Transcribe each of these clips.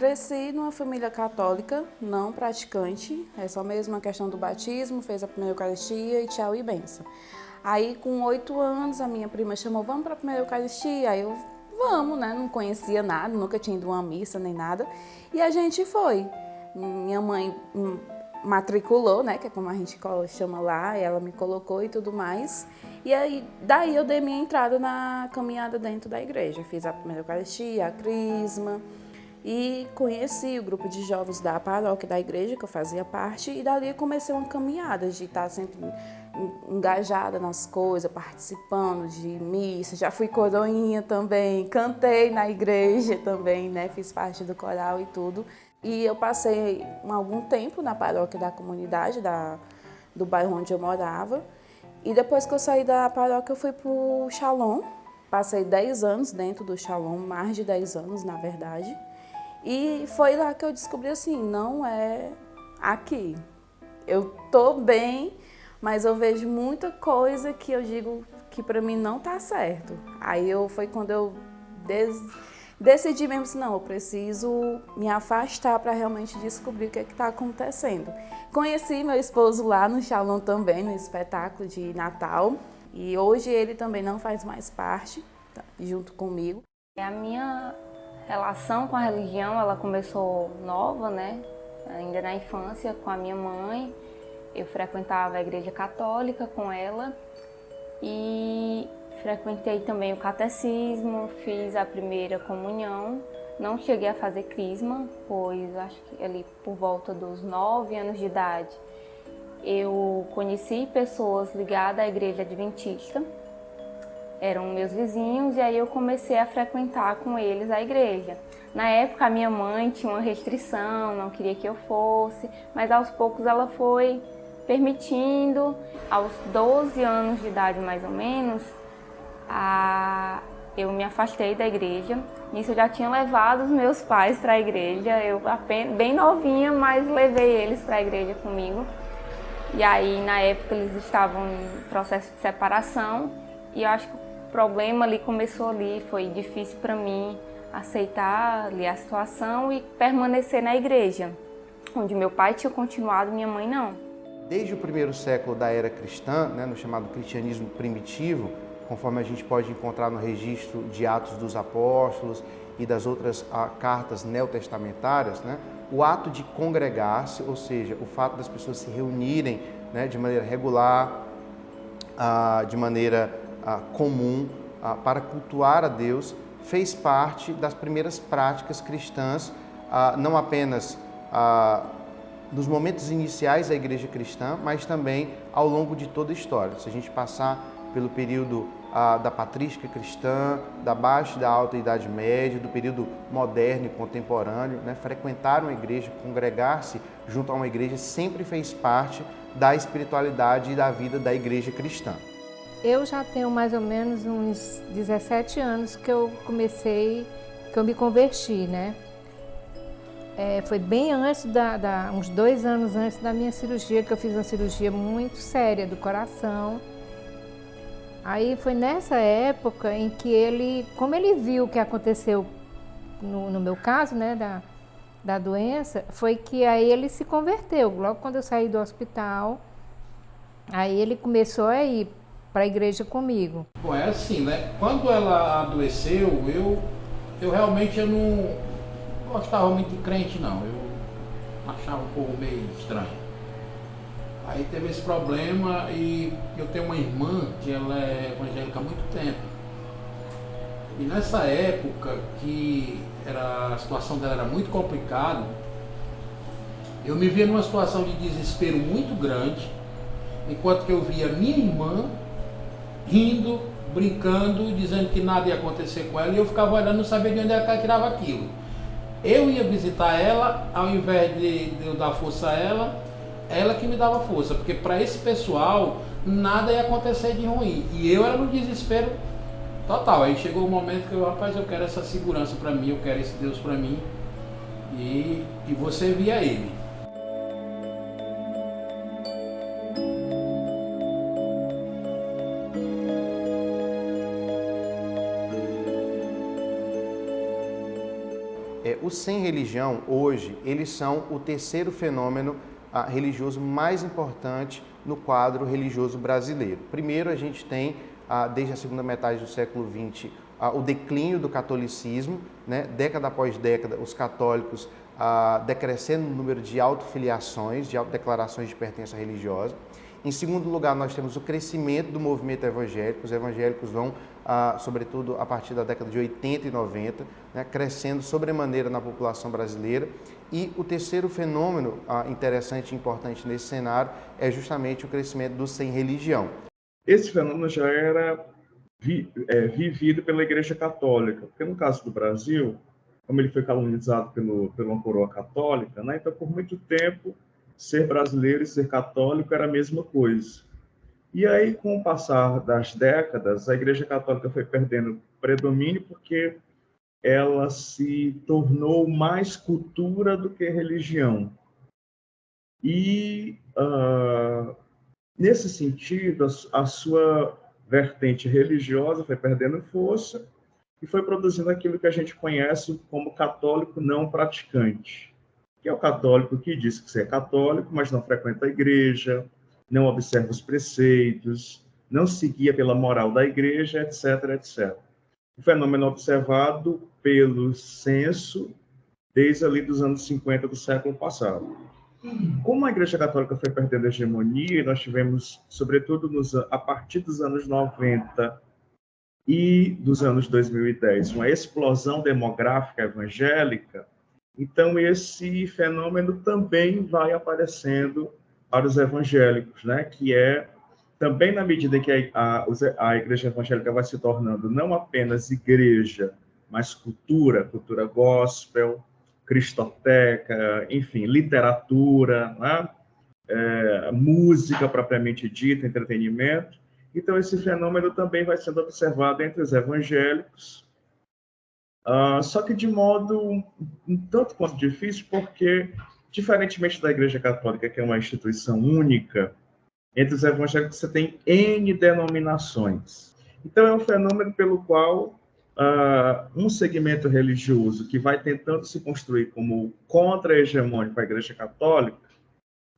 cresci numa família católica, não praticante, é só mesmo a questão do batismo, fez a primeira Eucaristia e tchau e benção. Aí com 8 anos a minha prima chamou, vamos para a primeira Eucaristia? Aí eu, vamos, né? Não conhecia nada, nunca tinha ido a uma missa nem nada. E a gente foi. Minha mãe matriculou, né? Que é como a gente chama lá, e ela me colocou e tudo mais. E aí, daí eu dei minha entrada na caminhada dentro da igreja. Fiz a primeira Eucaristia, a Crisma. E conheci o grupo de jovens da paróquia da igreja, que eu fazia parte, e dali comecei uma caminhada de estar sempre engajada nas coisas, participando de missa, já fui coroinha também, cantei na igreja também, né? Fiz parte do coral e tudo. E eu passei algum tempo na paróquia da comunidade, do bairro onde eu morava, e depois que eu saí da paróquia eu fui para o Shalom, passei 10 anos dentro do Shalom, mais de 10 anos na verdade. E foi lá que eu descobri assim, não é aqui. Eu tô bem, mas eu vejo muita coisa que eu digo que para mim não tá certo. Aí foi quando eu decidi mesmo assim, não, eu preciso me afastar para realmente descobrir o que está acontecendo. Conheci meu esposo lá no Shalom também, no espetáculo de Natal. E hoje ele também não faz mais parte, tá, junto comigo. A minha relação com a religião, ela começou nova, né? Ainda na infância, com a minha mãe. Eu frequentava a igreja católica com ela e frequentei também o catecismo, fiz a primeira comunhão. Não cheguei a fazer crisma, pois acho que ali por volta dos 9 anos de idade eu conheci pessoas ligadas à igreja adventista. Eram meus vizinhos e aí eu comecei a frequentar com eles a igreja. Na época a minha mãe tinha uma restrição, não queria que eu fosse, mas aos poucos ela foi permitindo. Aos 12 anos de idade mais ou menos, eu me afastei da igreja. Nisso eu já tinha levado os meus pais para a igreja, eu bem novinha, mas levei eles para a igreja comigo. E aí na época eles estavam em processo de separação e eu acho que o problema ali começou ali, foi difícil para mim aceitar ali a situação e permanecer na igreja, onde meu pai tinha continuado, minha mãe não. Desde o primeiro século da era cristã, né, no chamado cristianismo primitivo, conforme a gente pode encontrar no registro de Atos dos Apóstolos e das outras cartas neotestamentárias, né, o ato de congregar-se, ou seja, o fato das pessoas se reunirem, né, de maneira regular, de maneira comum, para cultuar a Deus, fez parte das primeiras práticas cristãs, não apenas nos momentos iniciais da igreja cristã, mas também ao longo de toda a história. Se a gente passar pelo período da patrística cristã, da Baixa e da Alta Idade Média, do período moderno e contemporâneo, né, frequentar uma igreja, congregar-se junto a uma igreja sempre fez parte da espiritualidade e da vida da igreja cristã. Eu já tenho mais ou menos uns 17 anos que eu me converti, né? Foi bem antes, uns 2 anos antes da minha cirurgia, que eu fiz uma cirurgia muito séria do coração. Aí foi nessa época em que como ele viu o que aconteceu no meu caso, né, da doença, foi que aí ele se converteu. Logo quando eu saí do hospital, aí ele começou a ir para a igreja comigo. Bom, é assim, né? Quando ela adoeceu, eu realmente não gostava muito de crente, não. Eu achava um pouco meio estranho. Aí teve esse problema e eu tenho uma irmã que ela é evangélica há muito tempo. E nessa época que a situação dela era muito complicada, eu me via numa situação de desespero muito grande, enquanto que eu via minha irmã rindo, brincando, dizendo que nada ia acontecer com ela, e eu ficava olhando, não sabia de onde ela tirava aquilo. Eu ia visitar ela, ao invés de eu dar força a ela que me dava força, porque para esse pessoal nada ia acontecer de ruim, e eu era no desespero total. Aí chegou o momento que eu quero essa segurança para mim, eu quero esse Deus para mim, e você via ele. os sem religião, hoje, eles são o terceiro fenômeno religioso mais importante no quadro religioso brasileiro. Primeiro, a gente tem, desde a segunda metade do século XX, o declínio do catolicismo, né? Década após década, os católicos decrescendo no número de autofiliações, de autodeclarações de pertença religiosa. Em segundo lugar, nós temos o crescimento do movimento evangélico. Os evangélicos vão, sobretudo, a partir da década de 80 e 90, né, crescendo sobremaneira na população brasileira. E o terceiro fenômeno interessante e importante nesse cenário é justamente o crescimento do sem religião. Esse fenômeno já era vivido pela Igreja Católica, porque no caso do Brasil, como ele foi calunizado pela coroa católica, né, então por muito tempo ser brasileiro e ser católico era a mesma coisa. E aí, com o passar das décadas, a Igreja Católica foi perdendo predomínio porque ela se tornou mais cultura do que religião. E, nesse sentido, a sua vertente religiosa foi perdendo força e foi produzindo aquilo que a gente conhece como católico não praticante, que é o católico que diz que é católico, mas não frequenta a igreja, não observa os preceitos, não se guia pela moral da igreja, etc., etc. O fenômeno observado pelo censo desde ali dos anos 50 do século passado. Como a Igreja Católica foi perdendo a hegemonia, nós tivemos, sobretudo a partir dos anos 90 e dos anos 2010, uma explosão demográfica evangélica. Então, esse fenômeno também vai aparecendo para os evangélicos, né? Que é também na medida que a igreja evangélica vai se tornando não apenas igreja, mas cultura gospel, cristoteca, enfim, literatura, né? Música propriamente dita, entretenimento. Então, esse fenômeno também vai sendo observado entre os evangélicos, só que de modo um tanto quanto difícil, porque, diferentemente da Igreja Católica, que é uma instituição única, entre os evangélicos você tem N denominações. Então, é um fenômeno pelo qual um segmento religioso que vai tentando se construir como contra-hegemônico à Igreja Católica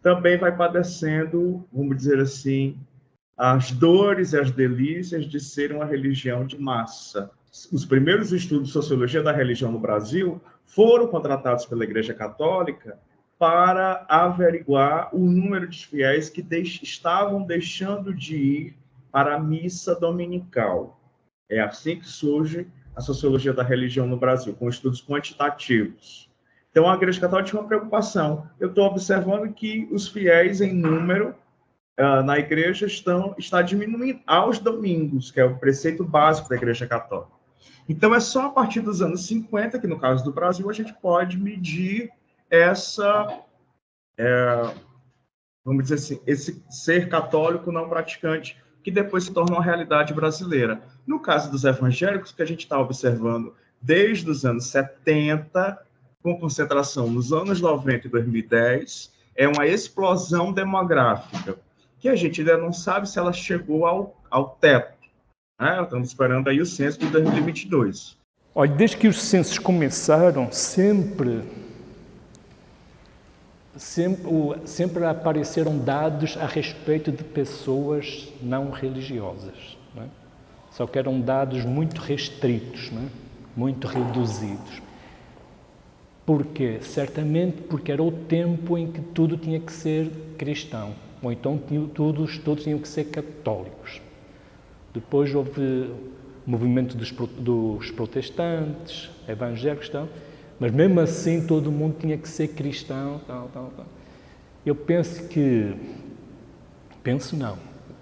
também vai padecendo, vamos dizer assim, as dores e as delícias de ser uma religião de massa. Os primeiros estudos de sociologia da religião no Brasil foram contratados pela Igreja Católica para averiguar o número de fiéis que estavam deixando de ir para a missa dominical. É assim que surge a sociologia da religião no Brasil, com estudos quantitativos. Então, a Igreja Católica tinha uma preocupação. Eu estou observando que os fiéis em número na igreja está diminuindo aos domingos, que é o preceito básico da Igreja Católica. Então, é só a partir dos anos 50, que no caso do Brasil, a gente pode medir vamos dizer assim, esse ser católico não praticante, que depois se torna uma realidade brasileira. No caso dos evangélicos, que a gente está observando desde os anos 70, com concentração nos anos 90 e 2010, é uma explosão demográfica, que a gente ainda não sabe se ela chegou ao teto. Né? Estamos esperando aí o censo de 2022. Olha, desde que os censos começaram, sempre apareceram dados a respeito de pessoas não religiosas, não é? Só que eram dados muito restritos, não é? Muito reduzidos. Porquê? Certamente porque era o tempo em que tudo tinha que ser cristão, ou então todos tinham que ser católicos. Depois houve o movimento dos protestantes, evangélicos, mas mesmo assim todo mundo tinha que ser cristão, tal. Eu penso não,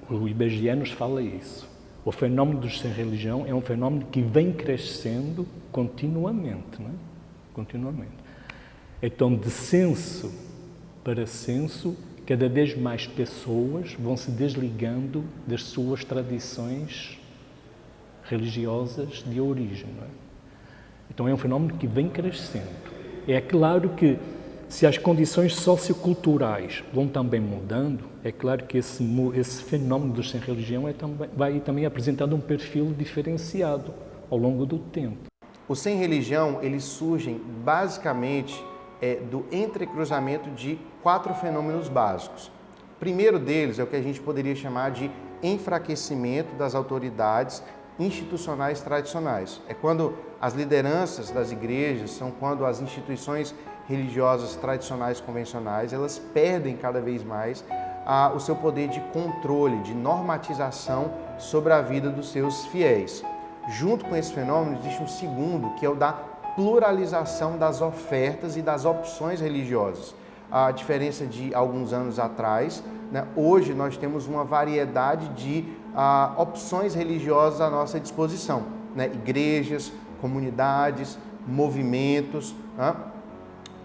o IBGE nos fala isso. O fenómeno dos sem religião é um fenómeno que vem crescendo continuamente, não é? Continuamente. Então, de censo para censo, cada vez mais pessoas vão se desligando das suas tradições religiosas de origem, não é? Então, é um fenómeno que vem crescendo. É claro que, se as condições socioculturais vão também mudando, é claro que esse fenómeno dos sem religião vai também apresentando um perfil diferenciado ao longo do tempo. Os sem religião, eles surgem basicamente do entrecruzamento de 4 fenômenos básicos. O primeiro deles é o que a gente poderia chamar de enfraquecimento das autoridades institucionais tradicionais. É quando as lideranças das igrejas, são quando as instituições religiosas tradicionais convencionais, elas perdem cada vez mais o seu poder de controle, de normatização sobre a vida dos seus fiéis. Junto com esse fenômeno, existe um segundo, que é o da pluralização das ofertas e das opções religiosas. A diferença de alguns anos atrás, né, hoje nós temos uma variedade de opções religiosas à nossa disposição, né, igrejas, comunidades, movimentos. Né?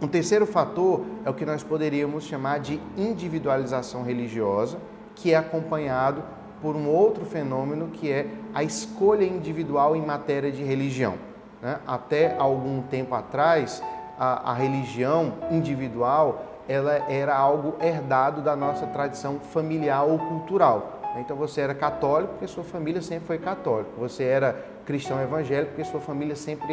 Um terceiro fator é o que nós poderíamos chamar de individualização religiosa, que é acompanhado por um outro fenômeno, que é a escolha individual em matéria de religião. Né? Até algum tempo atrás, a religião individual ela era algo herdado da nossa tradição familiar ou cultural. Então você era católico porque sua família sempre foi católica. Você era cristão evangélico porque sua família sempre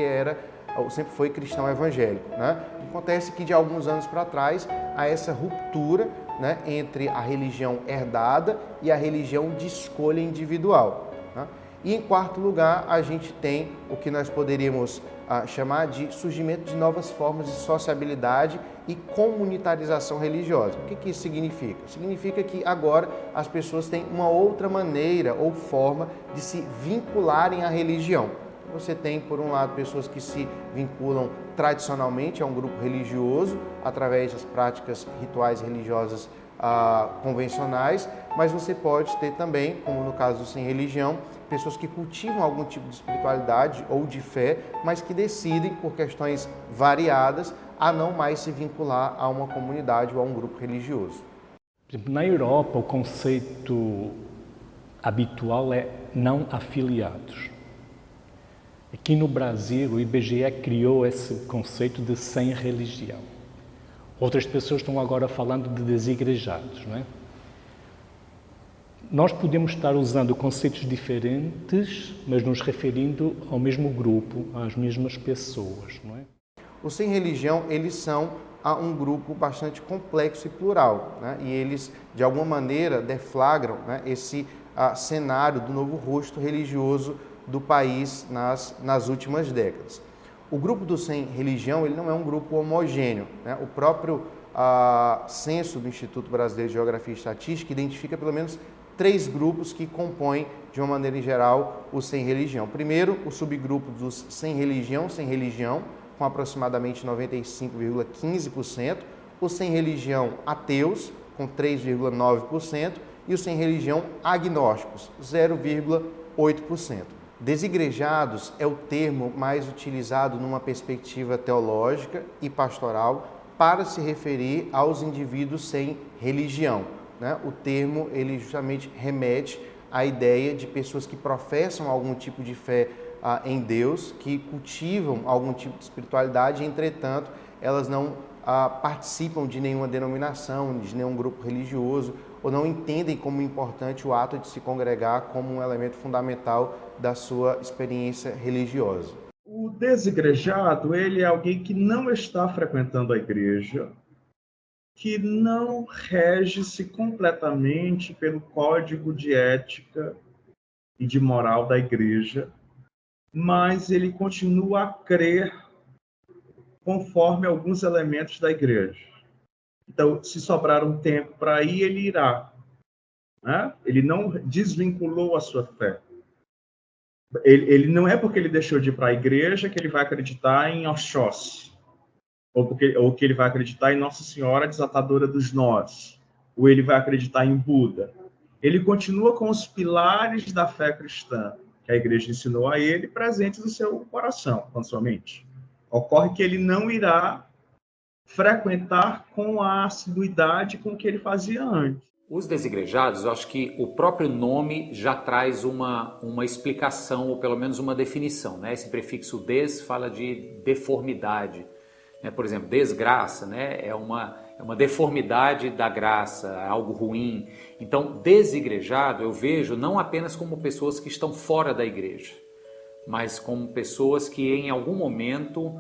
foi cristão evangélico. Né? Acontece que de alguns anos para trás há essa ruptura, né, entre a religião herdada e a religião de escolha individual. Né? E em quarto lugar, a gente tem o que nós poderíamos chamar de surgimento de novas formas de sociabilidade e comunitarização religiosa. O que isso significa? Significa que agora as pessoas têm uma outra maneira ou forma de se vincularem à religião. Você tem, por um lado, pessoas que se vinculam tradicionalmente a um grupo religioso através das práticas rituais religiosas convencionais, mas você pode ter também, como no caso do sem religião, pessoas que cultivam algum tipo de espiritualidade ou de fé, mas que decidem, por questões variadas, a não mais se vincular a uma comunidade ou a um grupo religioso. Na Europa, o conceito habitual é não afiliados. Aqui no Brasil, o IBGE criou esse conceito de sem religião. Outras pessoas estão agora falando de desigrejados, não é? Nós podemos estar usando conceitos diferentes, mas nos referindo ao mesmo grupo, às mesmas pessoas, não é? Os sem religião, eles são um grupo bastante complexo e plural, né? E eles, de alguma maneira, deflagram, né, esse cenário do novo rosto religioso do país nas últimas décadas. O grupo do sem religião, ele não é um grupo homogêneo, né? O próprio censo do Instituto Brasileiro de Geografia e Estatística identifica pelo menos 3 grupos que compõem, de uma maneira geral, o sem religião. Primeiro, o subgrupo dos sem religião, com aproximadamente 95,15%, os sem religião ateus, com 3,9%, e os sem religião agnósticos, 0,8%. Desigrejados é o termo mais utilizado numa perspectiva teológica e pastoral para se referir aos indivíduos sem religião. Né? O termo ele justamente remete à ideia de pessoas que professam algum tipo de fé em Deus, que cultivam algum tipo de espiritualidade, entretanto, elas não participam de nenhuma denominação, de nenhum grupo religioso, ou não entendem como importante o ato de se congregar como um elemento fundamental da sua experiência religiosa. O desigrejado, ele é alguém que não está frequentando a igreja, que não rege-se completamente pelo código de ética e de moral da igreja, mas ele continua a crer conforme alguns elementos da igreja. Então, se sobrar um tempo para ir, ele irá. Né? Ele não desvinculou a sua fé. Ele não é porque ele deixou de ir para a igreja que ele vai acreditar em Oxóssi, ou que ele vai acreditar em Nossa Senhora Desatadora dos Nós, ou ele vai acreditar em Buda. Ele continua com os pilares da fé cristã, que a igreja ensinou a ele, presentes no seu coração, na sua mente. Ocorre que ele não irá frequentar com a assiduidade com que ele fazia antes. Os desigrejados, eu acho que o próprio nome já traz uma explicação, ou pelo menos uma definição. Né? Esse prefixo des fala de deformidade. Né? Por exemplo, desgraça, né? é uma deformidade da graça, é algo ruim. Então, desigrejado eu vejo não apenas como pessoas que estão fora da igreja, mas como pessoas que em algum momento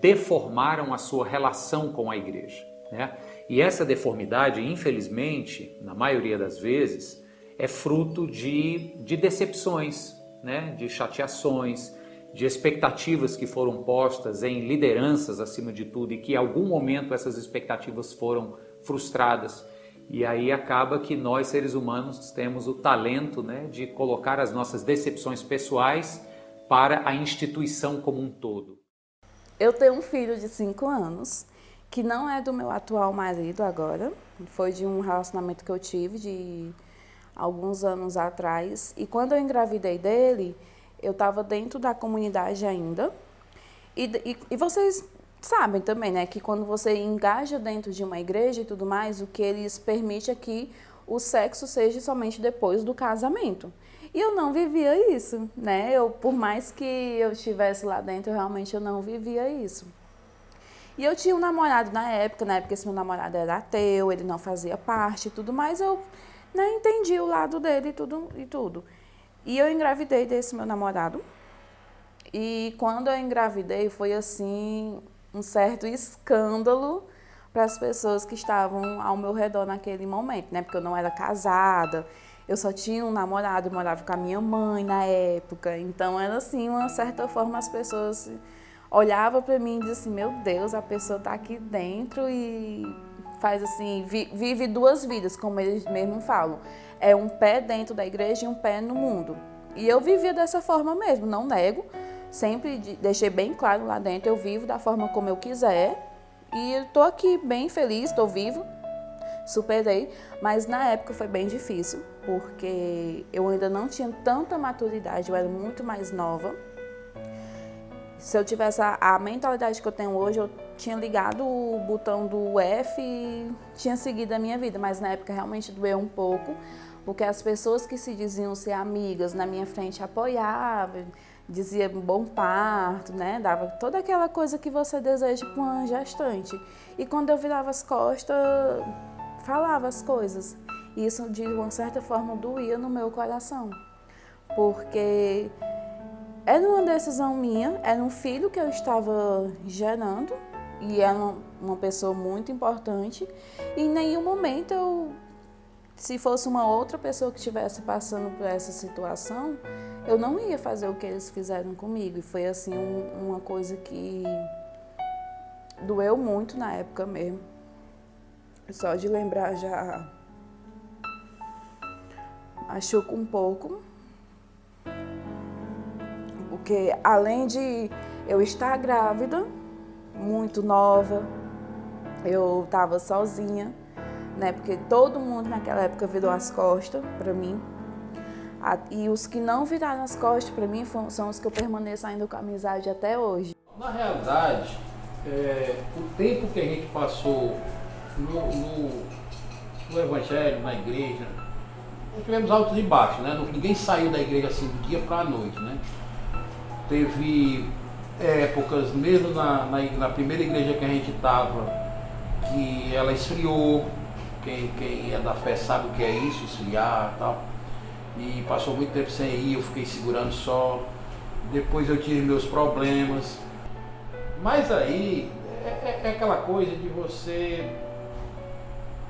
deformaram a sua relação com a igreja, né? E essa deformidade, infelizmente, na maioria das vezes, é fruto de decepções, né? De chateações, de expectativas que foram postas em lideranças acima de tudo e que em algum momento essas expectativas foram frustradas. E aí acaba que nós, seres humanos, temos o talento, né, de colocar as nossas decepções pessoais para a instituição como um todo. Eu tenho um filho de 5 anos, que não é do meu atual marido agora, foi de um relacionamento que eu tive de alguns anos atrás. E quando eu engravidei dele, eu estava dentro da comunidade ainda. E vocês sabem também, né, que quando você engaja dentro de uma igreja e tudo mais, o que eles permitem é que o sexo seja somente depois do casamento. E eu não vivia isso, né? Por mais que eu estivesse lá dentro, realmente eu não vivia isso. E eu tinha um namorado na época esse meu namorado era ateu, ele não fazia parte e tudo mais, eu, né, entendi o lado dele e tudo. E eu engravidei desse meu namorado. E quando eu engravidei, foi assim, um certo escândalo para as pessoas que estavam ao meu redor naquele momento, né? Porque eu não era casada, eu só tinha um namorado, eu morava com a minha mãe na época. Então era assim, uma certa forma as pessoas olhavam para mim e diziam assim, meu Deus, a pessoa está aqui dentro e faz assim, vive 2 vidas, como eles mesmos falam. É um pé dentro da igreja e um pé no mundo. E eu vivia dessa forma mesmo, não nego. Sempre deixei bem claro lá dentro, eu vivo da forma como eu quiser. E estou aqui bem feliz, estou vivo, superei. Mas na época foi bem difícil, porque eu ainda não tinha tanta maturidade, eu era muito mais nova. Se eu tivesse a mentalidade que eu tenho hoje, eu tinha ligado o botão do F e tinha seguido a minha vida. Mas na época realmente doeu um pouco, porque as pessoas que se diziam ser amigas na minha frente apoiavam, diziam bom parto, né? Dava toda aquela coisa que você deseja para uma gestante. E quando eu virava as costas, falava as coisas. E isso, de uma certa forma, doía no meu coração, porque era uma decisão minha, era um filho que eu estava gerando e era uma pessoa muito importante. E em nenhum momento se fosse uma outra pessoa que estivesse passando por essa situação, eu não ia fazer o que eles fizeram comigo. E foi assim uma coisa que doeu muito na época mesmo. Só de lembrar já machuca um pouco. Porque além de eu estar grávida, muito nova, eu estava sozinha, né? Porque todo mundo naquela época virou as costas para mim. E os que não viraram as costas para mim são os que eu permaneço ainda com amizade até hoje. Na realidade, o tempo que a gente passou no Evangelho, na igreja, nós tivemos altos e baixos, né? Ninguém saiu da igreja assim do dia para a noite, né? Teve épocas, mesmo na primeira igreja que a gente estava, que ela esfriou. Quem é da fé sabe o que é isso, esfriar e tal. E passou muito tempo sem ir, eu fiquei segurando só. Depois eu tive meus problemas. Mas aí é aquela coisa de você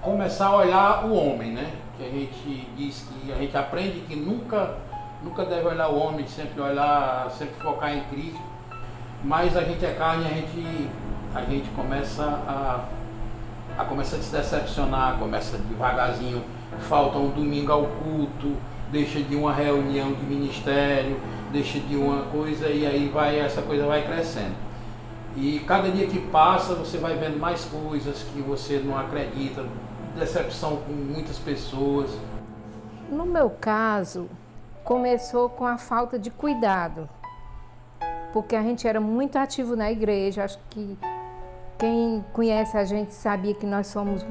começar a olhar o homem, né? Que a gente diz que a gente aprende que nunca deve olhar o homem, sempre focar em Cristo. Mas a gente é carne, a gente começa a se decepcionar, começa devagarzinho, falta um domingo ao culto, deixa de uma reunião de ministério, deixa de uma coisa e aí essa coisa vai crescendo. E cada dia que passa você vai vendo mais coisas que você não acredita, decepção com muitas pessoas. No meu caso, começou com a falta de cuidado, porque a gente era muito ativo na igreja. Acho que quem conhece a gente sabia que nós somos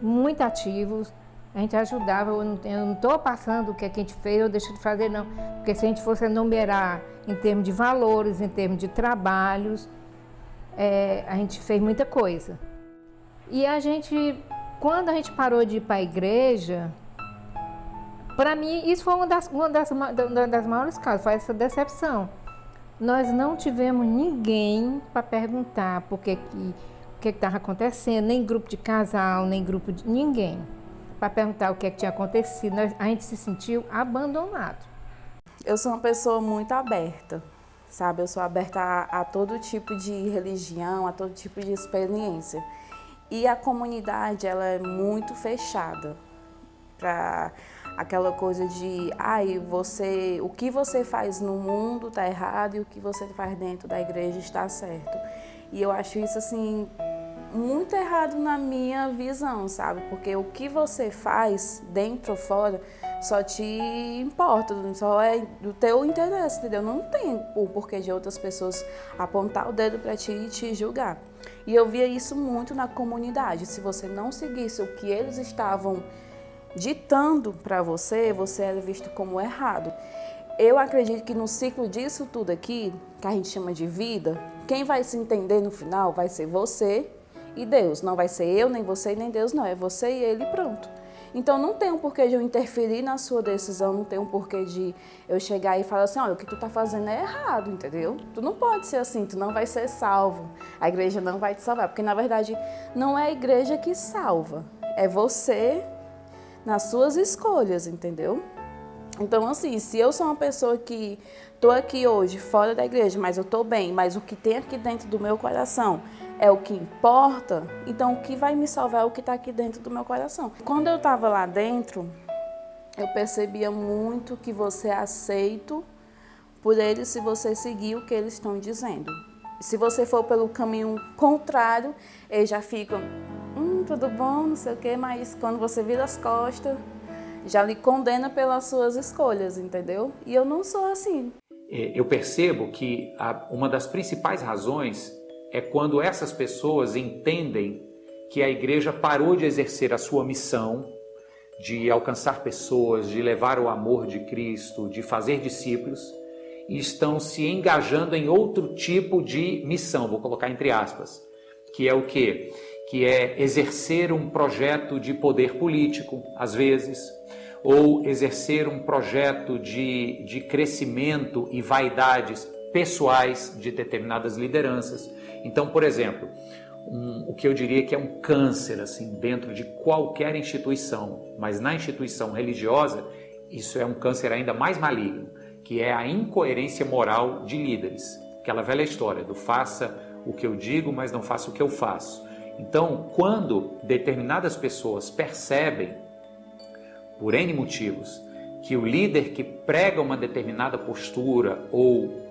muito ativos, a gente ajudava. Eu não estou passando o que a gente fez ou deixou de fazer, não, porque se a gente fosse enumerar em termos de valores, em termos de trabalhos, a gente fez muita coisa. E quando a gente parou de ir para a igreja, Para mim, isso foi uma das maiores causas, foi essa decepção. Nós não tivemos ninguém para perguntar o que estava acontecendo, nem grupo de casal, nem grupo de ninguém, para perguntar o que tinha acontecido. A gente se sentiu abandonado. Eu sou uma pessoa muito aberta, sabe? Eu sou aberta a todo tipo de religião, a todo tipo de experiência. E a comunidade, ela é muito fechada para aquela coisa de, o que você faz no mundo está errado e o que você faz dentro da igreja está certo. E eu acho isso, assim, muito errado na minha visão, sabe? Porque o que você faz dentro ou fora só te importa, só é do teu interesse, entendeu? Não tem o porquê de outras pessoas apontar o dedo para ti e te julgar. E eu via isso muito na comunidade. Se você não seguisse o que eles estavam ditando para você, você era visto como errado. Eu acredito que no ciclo disso tudo aqui, que a gente chama de vida, quem vai se entender no final vai ser você e Deus. Não vai ser eu, nem você, nem Deus, não. É você e Ele e pronto. Então não tem um porquê de eu interferir na sua decisão, não tem um porquê de eu chegar e falar assim, olha, o que tu tá fazendo é errado, entendeu? Tu não pode ser assim, tu não vai ser salvo. A igreja não vai te salvar, porque na verdade não é a igreja que salva, é você nas suas escolhas, entendeu? Então, assim, se eu sou uma pessoa que tô aqui hoje fora da igreja, mas eu tô bem, mas o que tem aqui dentro do meu coração é o que importa, então o que vai me salvar é o que está aqui dentro do meu coração. Quando eu estava lá dentro, eu percebia muito que você é aceito por eles se você seguir o que eles estão dizendo. Se você for pelo caminho contrário, eles já ficam, tudo bom, não sei o quê, mas quando você vira as costas, já lhe condena pelas suas escolhas, entendeu? E eu não sou assim. Eu percebo que uma das principais razões é quando essas pessoas entendem que a igreja parou de exercer a sua missão de alcançar pessoas, de levar o amor de Cristo, de fazer discípulos, e estão se engajando em outro tipo de missão, vou colocar entre aspas, que é o quê? Que é exercer um projeto de poder político, às vezes, ou exercer um projeto de crescimento e vaidades pessoais de determinadas lideranças. Então, por exemplo, o que eu diria que é um câncer assim, dentro de qualquer instituição, mas na instituição religiosa, isso é um câncer ainda mais maligno, que é a incoerência moral de líderes. Aquela velha história do faça o que eu digo, mas não faça o que eu faço. Então, quando determinadas pessoas percebem, por N motivos, que o líder que prega uma determinada postura ou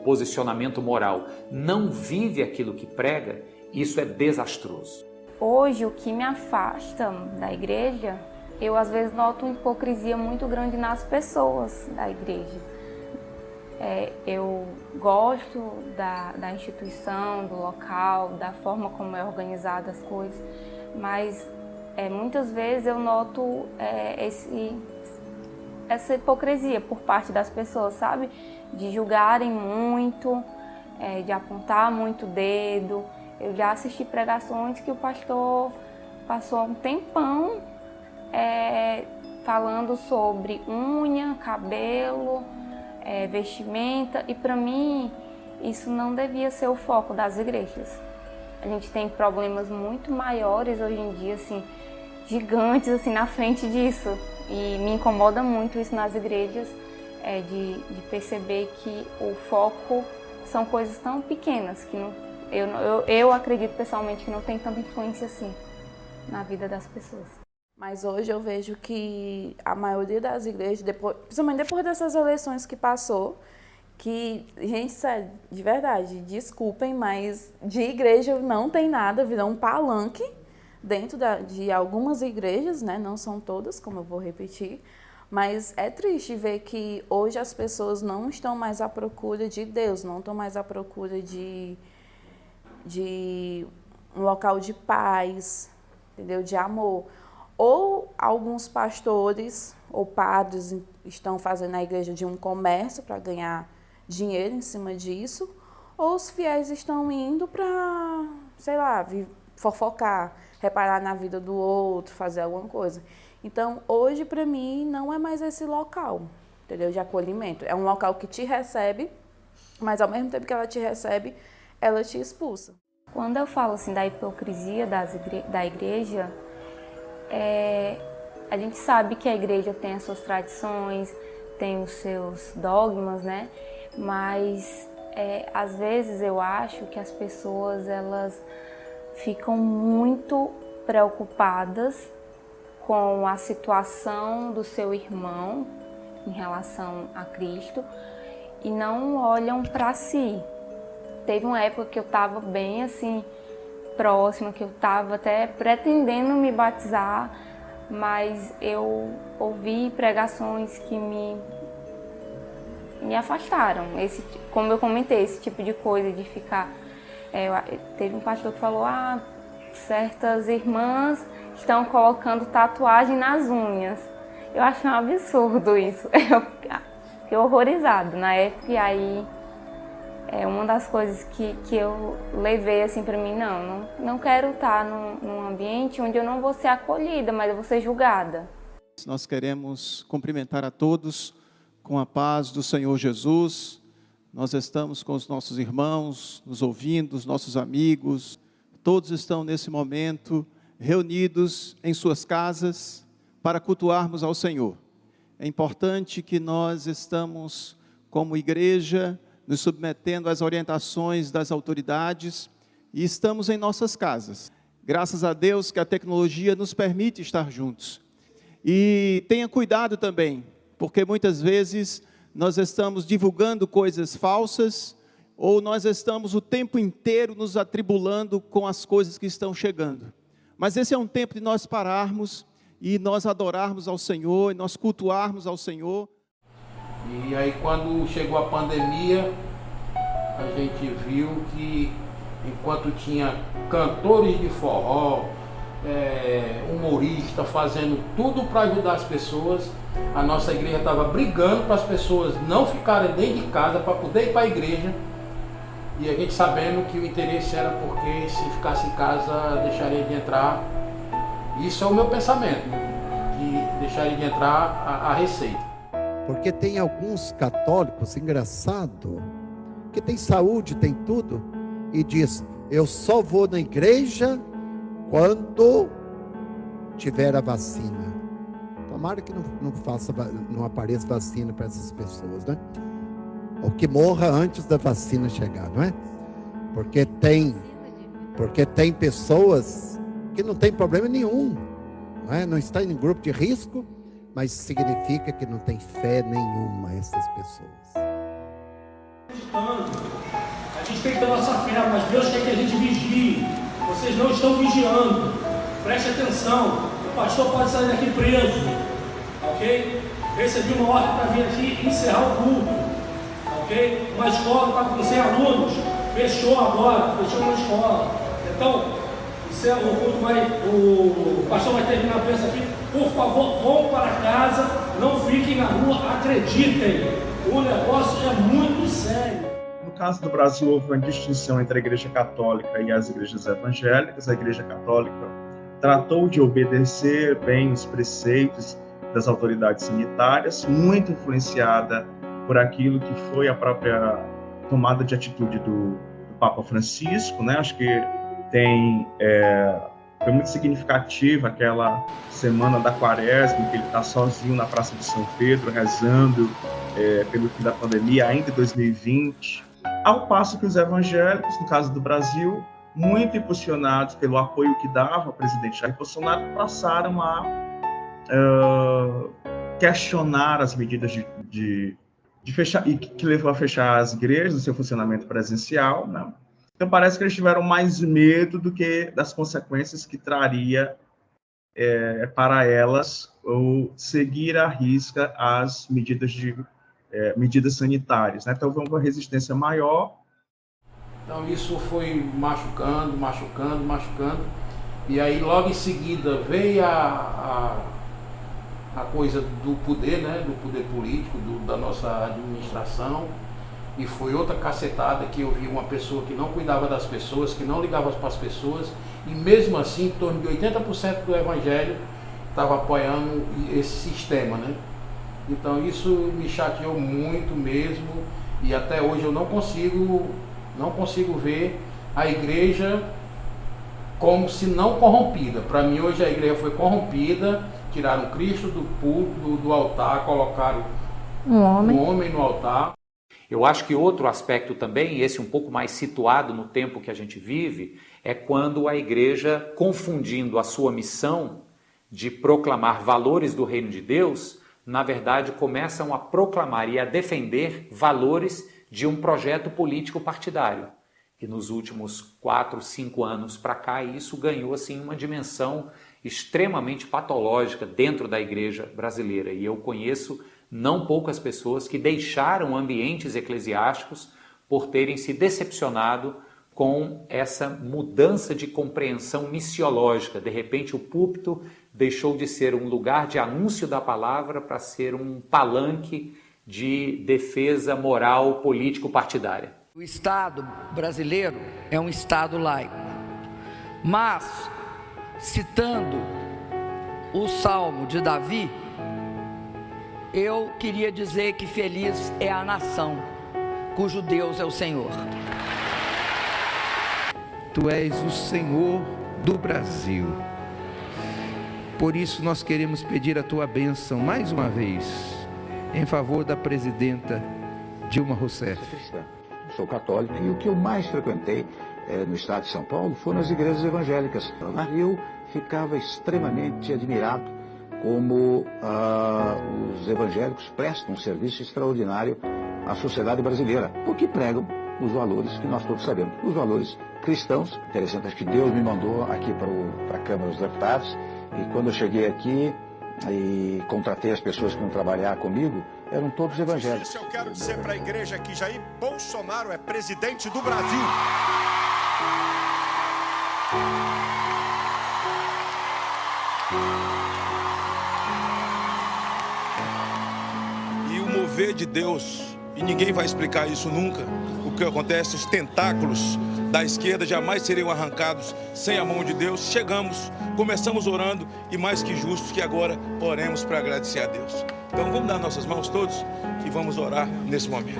posicionamento moral não vive aquilo que prega, isso é desastroso. Hoje, o que me afasta da igreja, eu às vezes noto uma hipocrisia muito grande nas pessoas da igreja. Eu gosto da instituição, do local, da forma como é organizada as coisas, mas muitas vezes eu noto essa hipocrisia por parte das pessoas, sabe? De julgarem muito, de apontar muito o dedo. Eu já assisti pregações que o pastor passou um tempão falando sobre unha, cabelo, vestimenta, e para mim isso não devia ser o foco das igrejas. A gente tem problemas muito maiores hoje em dia, assim, gigantes assim, na frente disso, e me incomoda muito isso nas igrejas, de perceber que o foco são coisas tão pequenas que eu acredito pessoalmente que não tem tanta influência assim na vida das pessoas. Mas hoje eu vejo que a maioria das igrejas, principalmente depois dessas eleições que passou, que, gente, sério, de verdade, desculpem, mas de igreja não tem nada, virou um palanque dentro de algumas igrejas, né? Não são todas, como eu vou repetir, mas é triste ver que hoje as pessoas não estão mais à procura de Deus, não estão mais à procura de um local de paz, entendeu? De amor. Ou alguns pastores ou padres estão fazendo a igreja de um comércio para ganhar dinheiro em cima disso, ou os fiéis estão indo para, sei lá, fofocar, reparar na vida do outro, fazer alguma coisa. Então, hoje, para mim, não é mais esse local, entendeu? De acolhimento. É um local que te recebe, mas ao mesmo tempo que ela te recebe, ela te expulsa. Quando eu falo assim da hipocrisia da igreja, a gente sabe que a igreja tem as suas tradições, tem os seus dogmas, né? Mas às vezes eu acho que as pessoas elas ficam muito preocupadas com a situação do seu irmão em relação a Cristo e não olham para si. Teve uma época que eu estava bem assim próxima, que eu estava até pretendendo me batizar, mas eu ouvi pregações que me afastaram. Como eu comentei, esse tipo de coisa de ficar... teve um pastor que falou, certas irmãs estão colocando tatuagem nas unhas. Eu acho um absurdo isso. Eu fiquei horrorizada na época, e aí é uma das coisas que eu levei assim para mim, não quero estar num ambiente onde eu não vou ser acolhida, mas eu vou ser julgada. Nós queremos cumprimentar a todos com a paz do Senhor Jesus. Nós estamos com os nossos irmãos, nos ouvindo, os nossos amigos. Todos estão nesse momento reunidos em suas casas para cultuarmos ao Senhor. É importante que nós estamos, como igreja, nos submetendo às orientações das autoridades e estamos em nossas casas. Graças a Deus que a tecnologia nos permite estar juntos. E tenha cuidado também, porque muitas vezes nós estamos divulgando coisas falsas ou nós estamos o tempo inteiro nos atribulando com as coisas que estão chegando. Mas esse é um tempo de nós pararmos e nós adorarmos ao Senhor, e nós cultuarmos ao Senhor. E aí quando chegou a pandemia, a gente viu que enquanto tinha cantores de forró, humorista fazendo tudo para ajudar as pessoas, a nossa igreja estava brigando para as pessoas não ficarem dentro de casa, para poder ir para a igreja, e a gente sabendo que o interesse era porque se ficasse em casa deixaria de entrar. Isso é o meu pensamento, que deixaria de entrar a receita. Porque tem alguns católicos, engraçado, que tem saúde, tem tudo, e diz, eu só vou na igreja quando tiver a vacina. Tomara que não apareça vacina para essas pessoas, né? Ou que morra antes da vacina chegar, não é? Porque tem pessoas que não tem problema nenhum, não é? Não está em grupo de risco, mas significa que não tem fé nenhuma essas pessoas. A gente tem que ter nossa fé, mas Deus quer que a gente vigie. Vocês não estão vigiando. Preste atenção. O pastor pode sair daqui preso, ok? Recebi uma ordem para vir aqui encerrar o culto, ok? Uma escola está com 100 alunos, fechou agora, fechou uma escola. Então, o pastor vai terminar a peça aqui. Por favor, vão para casa, não fiquem na rua, acreditem, o negócio é muito sério. No caso do Brasil, houve uma distinção entre a Igreja Católica e as igrejas evangélicas. A Igreja Católica tratou de obedecer bem os preceitos das autoridades sanitárias, muito influenciada por aquilo que foi a própria tomada de atitude do Papa Francisco, né? Acho que foi muito significativa aquela semana da Quaresma, que ele está sozinho na Praça de São Pedro, rezando pelo fim da pandemia, ainda em 2020. Ao passo que os evangélicos, no caso do Brasil, muito impulsionados pelo apoio que dava ao presidente Jair Bolsonaro, passaram a questionar as medidas de fechar, e que levou a fechar as igrejas, o seu funcionamento presencial, né? Então parece que eles tiveram mais medo do que das consequências que traria para elas ou seguir à risca as medidas sanitárias, né? Então houve uma resistência maior. Então isso foi machucando, e aí logo em seguida veio a coisa do poder, né? Do poder político, da nossa administração, e foi outra cacetada que eu vi uma pessoa que não cuidava das pessoas, que não ligava para as pessoas, e mesmo assim, em torno de 80% do evangelho estava apoiando esse sistema, né? Então isso me chateou muito mesmo, e até hoje eu não consigo ver a igreja como se não corrompida. Para mim hoje a igreja foi corrompida, tiraram Cristo do púlpito, do altar, colocaram um homem no altar. Eu acho que outro aspecto também, esse um pouco mais situado no tempo que a gente vive, é quando a igreja, confundindo a sua missão de proclamar valores do reino de Deus, na verdade começam a proclamar e a defender valores de um projeto político partidário. E nos últimos 4, 5 anos para cá, isso ganhou assim uma dimensão extremamente patológica dentro da igreja brasileira. E eu conheço não poucas pessoas que deixaram ambientes eclesiásticos por terem se decepcionado com essa mudança de compreensão missiológica. De repente o púlpito deixou de ser um lugar de anúncio da palavra para ser um palanque de defesa moral político-partidária. O Estado brasileiro é um Estado laico, mas, citando o Salmo de Davi, eu queria dizer que feliz é a nação cujo Deus é o Senhor. Tu és o Senhor do Brasil. Por isso nós queremos pedir a tua bênção mais uma vez em favor da presidenta Dilma Rousseff. Sou católico e o que eu mais frequentei no estado de São Paulo foram as igrejas evangélicas. Eu ficava extremamente admirado como os evangélicos prestam um serviço extraordinário à sociedade brasileira, porque pregam os valores que nós todos sabemos, os valores cristãos. Interessante, acho que Deus me mandou aqui para a Câmara dos Deputados, e quando eu cheguei aqui e contratei as pessoas que iam trabalhar comigo, eram todos evangélicos. Eu quero dizer para a igreja que Jair Bolsonaro é presidente do Brasil. E o mover de Deus, e ninguém vai explicar isso nunca, o que acontece, os tentáculos da esquerda jamais seriam arrancados sem a mão de Deus. Começamos orando, e mais que justos que agora oremos para agradecer a Deus. Então vamos dar nossas mãos todos e vamos orar nesse momento.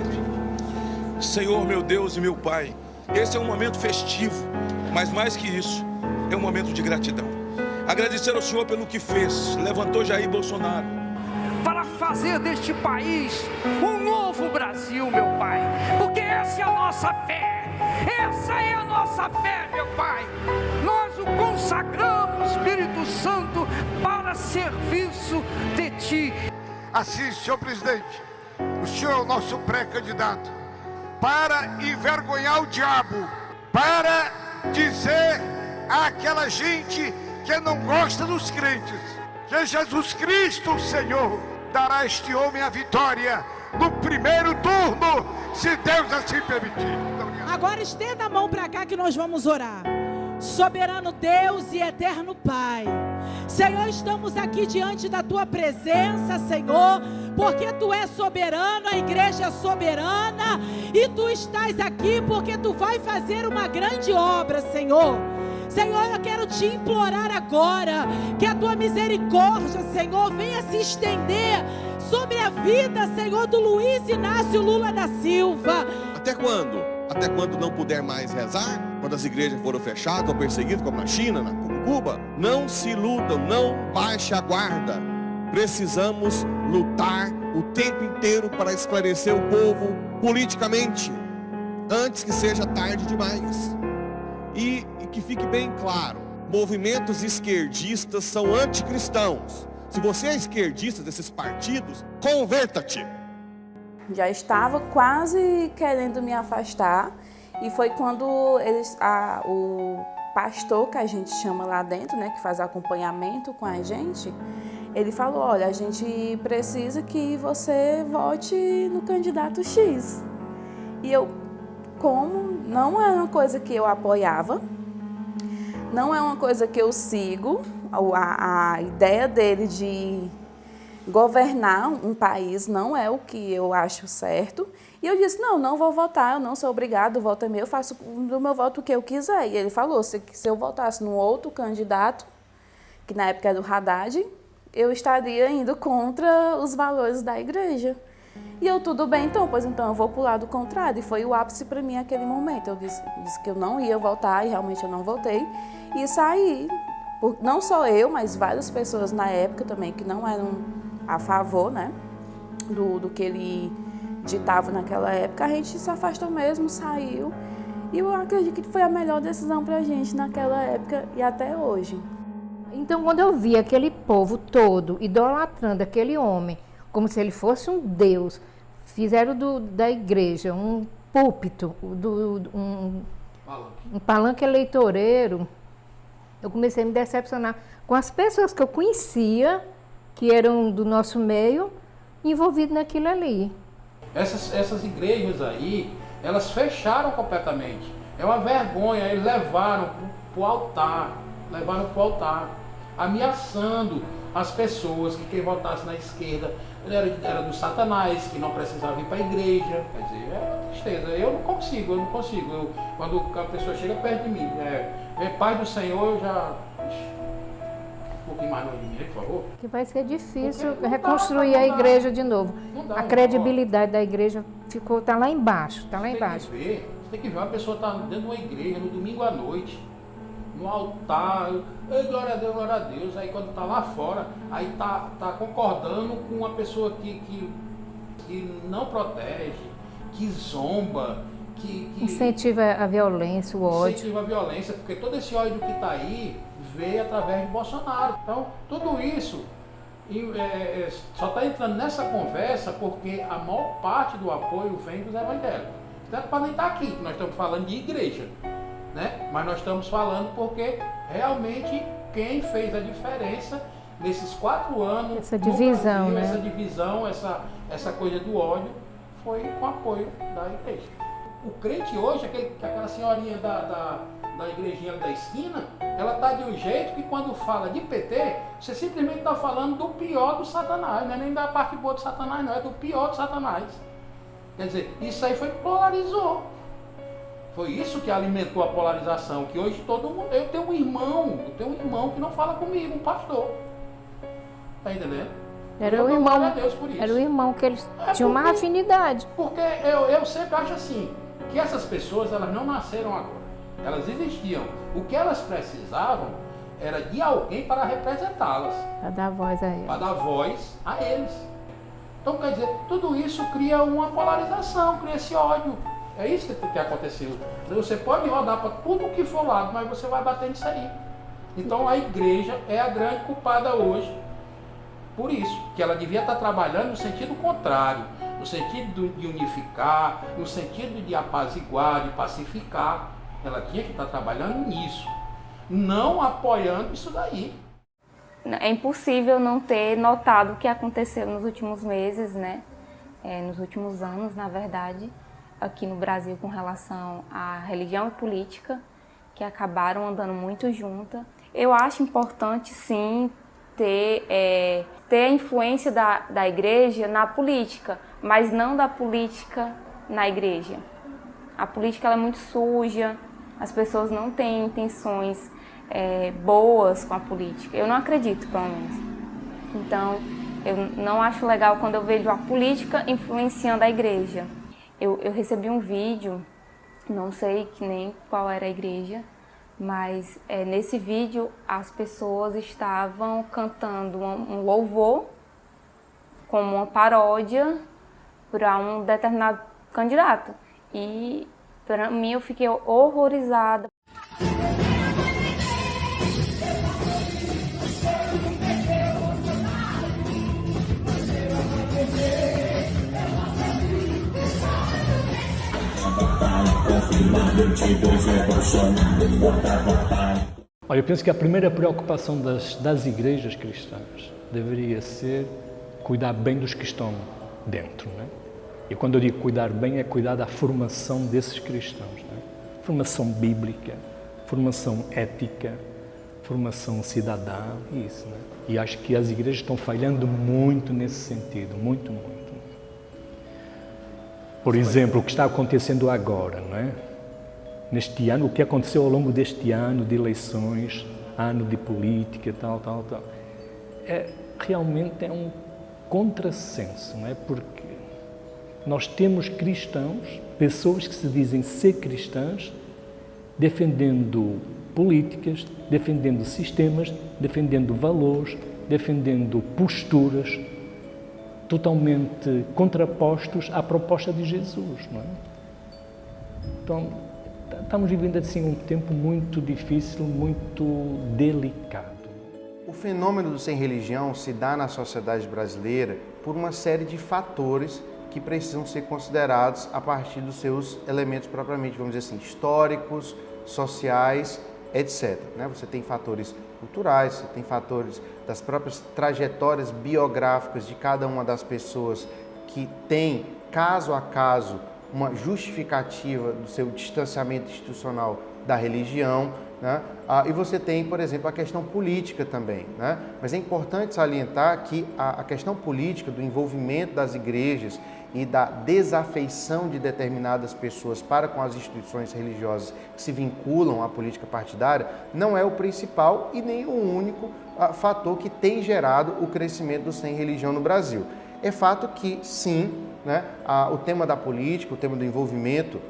Senhor, meu Deus e meu Pai, esse é um momento festivo, mas mais que isso, é um momento de gratidão. Agradecer ao Senhor pelo que fez, levantou Jair Bolsonaro para fazer deste país um novo Brasil, meu Pai, porque essa é a nossa fé, essa é a nossa fé, meu Pai. Nós o consagramos, Espírito Santo, para serviço de Ti. Assim, senhor presidente, o senhor é o nosso pré-candidato para envergonhar o diabo, para dizer àquela gente que não gosta dos crentes que Jesus Cristo, o Senhor, dará a este homem a vitória no primeiro turno, se Deus assim permitir. Agora estenda a mão para cá que nós vamos orar. Soberano Deus e eterno Pai, Senhor, estamos aqui diante da Tua presença, Senhor, porque Tu és soberano, a igreja é soberana, e Tu estás aqui porque Tu vai fazer uma grande obra, Senhor. Senhor, eu quero Te implorar agora, que a Tua misericórdia, Senhor, venha se estender sobre a vida, Senhor, do Luiz Inácio Lula da Silva. Até quando? Até quando não puder mais rezar? Quando as igrejas foram fechadas ou perseguidas, como na China, como Cuba? Não se iludam, não baixe a guarda. Precisamos lutar o tempo inteiro para esclarecer o povo politicamente, antes que seja tarde demais. E que fique bem claro, movimentos esquerdistas são anticristãos. Se você é esquerdista desses partidos, converta-te. Já estava quase querendo me afastar, e foi quando o pastor, que a gente chama lá dentro, né, que faz acompanhamento com a gente, ele falou: olha, a gente precisa que você vote no candidato X. E eu, como não é uma coisa que eu apoiava, não é uma coisa que eu sigo, a ideia dele de governar um país não é o que eu acho certo. E eu disse: não vou votar, eu não sou obrigado, o voto é meu, eu faço do meu voto o que eu quiser. E ele falou: se eu votasse num outro candidato, que na época era do Haddad, eu estaria indo contra os valores da igreja. E eu, tudo bem então, pois então eu vou pro lado contrário. E foi o ápice para mim aquele momento. Eu disse que eu não ia voltar e realmente eu não voltei. E saí. Não só eu, mas várias pessoas na época também que não eram a favor, né, do que ele ditava naquela época. A gente se afastou mesmo, saiu. E eu acredito que foi a melhor decisão pra gente naquela época e até hoje. Então, quando eu vi aquele povo todo idolatrando aquele homem, como se ele fosse um deus, fizeram da igreja um púlpito, um palanque eleitoreiro, eu comecei a me decepcionar com as pessoas que eu conhecia, que eram do nosso meio, envolvidas naquilo ali. Essas igrejas aí, elas fecharam completamente. É uma vergonha, eles levaram para o altar, ameaçando as pessoas que quem votasse na esquerda era do Satanás, que não precisava ir para a igreja. Quer dizer, é uma tristeza. Eu não consigo. Quando a pessoa chega perto de mim, Pai do Senhor, eu já... Um pouquinho mais longe de mim, por favor. Que vai ser difícil reconstruir a igreja de novo. A credibilidade da igreja está lá embaixo, Você tem que ver, uma pessoa está dentro de uma igreja no domingo à noite, no altar, glória a Deus, aí quando está lá fora, aí tá concordando com uma pessoa que não protege, que zomba, que incentiva a violência, o ódio. Incentiva a violência, porque todo esse ódio que está aí veio através de Bolsonaro. Então, tudo isso só está entrando nessa conversa porque a maior parte do apoio vem dos evangélicos. Tanto para nem estar aqui, que nós estamos falando de igreja, né? Mas nós estamos falando porque realmente quem fez a diferença nesses 4 anos, essa divisão, Brasil, né? Essa divisão, essa coisa do ódio, foi com o apoio da igreja. O crente hoje, aquela senhorinha da igrejinha da esquina, ela está de um jeito que quando fala de PT, você simplesmente está falando do pior do Satanás, não é nem da parte boa do Satanás, não, é do pior do Satanás. Quer dizer, isso aí polarizou. Foi isso que alimentou a polarização, que hoje todo mundo... Eu tenho um irmão que não fala comigo, um pastor. Tá entendendo? Era o irmão que eles tinham uma afinidade. Porque eu sempre acho assim, que essas pessoas, elas não nasceram agora. Elas existiam. O que elas precisavam era de alguém para representá-las. Para dar voz a eles. Para dar voz a eles. Então, quer dizer, tudo isso cria uma polarização, cria esse ódio. É isso que aconteceu. Você pode rodar para tudo que for lado, mas você vai bater nisso aí. Então, a igreja é a grande culpada hoje. Por isso, que ela devia estar trabalhando no sentido contrário, no sentido de unificar, no sentido de apaziguar, de pacificar. Ela tinha que estar trabalhando nisso, não apoiando isso daí. É impossível não ter notado o que aconteceu nos últimos meses, né? Nos últimos anos, na verdade, aqui no Brasil com relação à religião e política, que acabaram andando muito juntas. Eu acho importante, sim, ter a influência da igreja na política, mas não da política na igreja. A política ela é muito suja, as pessoas não têm intenções boas com a política. Eu não acredito, pelo menos. Então, eu não acho legal quando eu vejo a política influenciando a igreja. Eu recebi um vídeo, não sei nem qual era a igreja, mas nesse vídeo as pessoas estavam cantando um louvor como uma paródia para um determinado candidato. E para mim eu fiquei horrorizada. Olha, eu penso que a primeira preocupação das igrejas cristãs deveria ser cuidar bem dos que estão dentro, né? E quando eu digo cuidar bem, é cuidar da formação desses cristãos, né? Formação bíblica, formação ética, formação cidadã, isso, né? E acho que as igrejas estão falhando muito nesse sentido, muito. Por exemplo, o que está acontecendo agora, não é? Neste ano, o que aconteceu ao longo deste ano de eleições, ano de política, tal. realmente é um contrassenso, não é? Porque nós temos cristãos, pessoas que se dizem ser cristãs, defendendo políticas, defendendo sistemas, defendendo valores, defendendo posturas totalmente contrapostos à proposta de Jesus, não é? Então, estamos vivendo assim um tempo muito difícil, muito delicado. O fenômeno do sem religião se dá na sociedade brasileira por uma série de fatores que precisam ser considerados a partir dos seus elementos propriamente, vamos dizer assim, históricos, sociais, etc. Você tem fatores culturais, você tem fatores das próprias trajetórias biográficas de cada uma das pessoas que tem, caso a caso, uma justificativa do seu distanciamento institucional da religião, né? E você tem, por exemplo, a questão política também, né? Mas é importante salientar que a questão política, do envolvimento das igrejas e da desafeição de determinadas pessoas para com as instituições religiosas que se vinculam à política partidária, não é o principal e nem o único fator que tem gerado o crescimento do sem religião no Brasil. É fato que, sim, né, o tema da política, o tema do envolvimento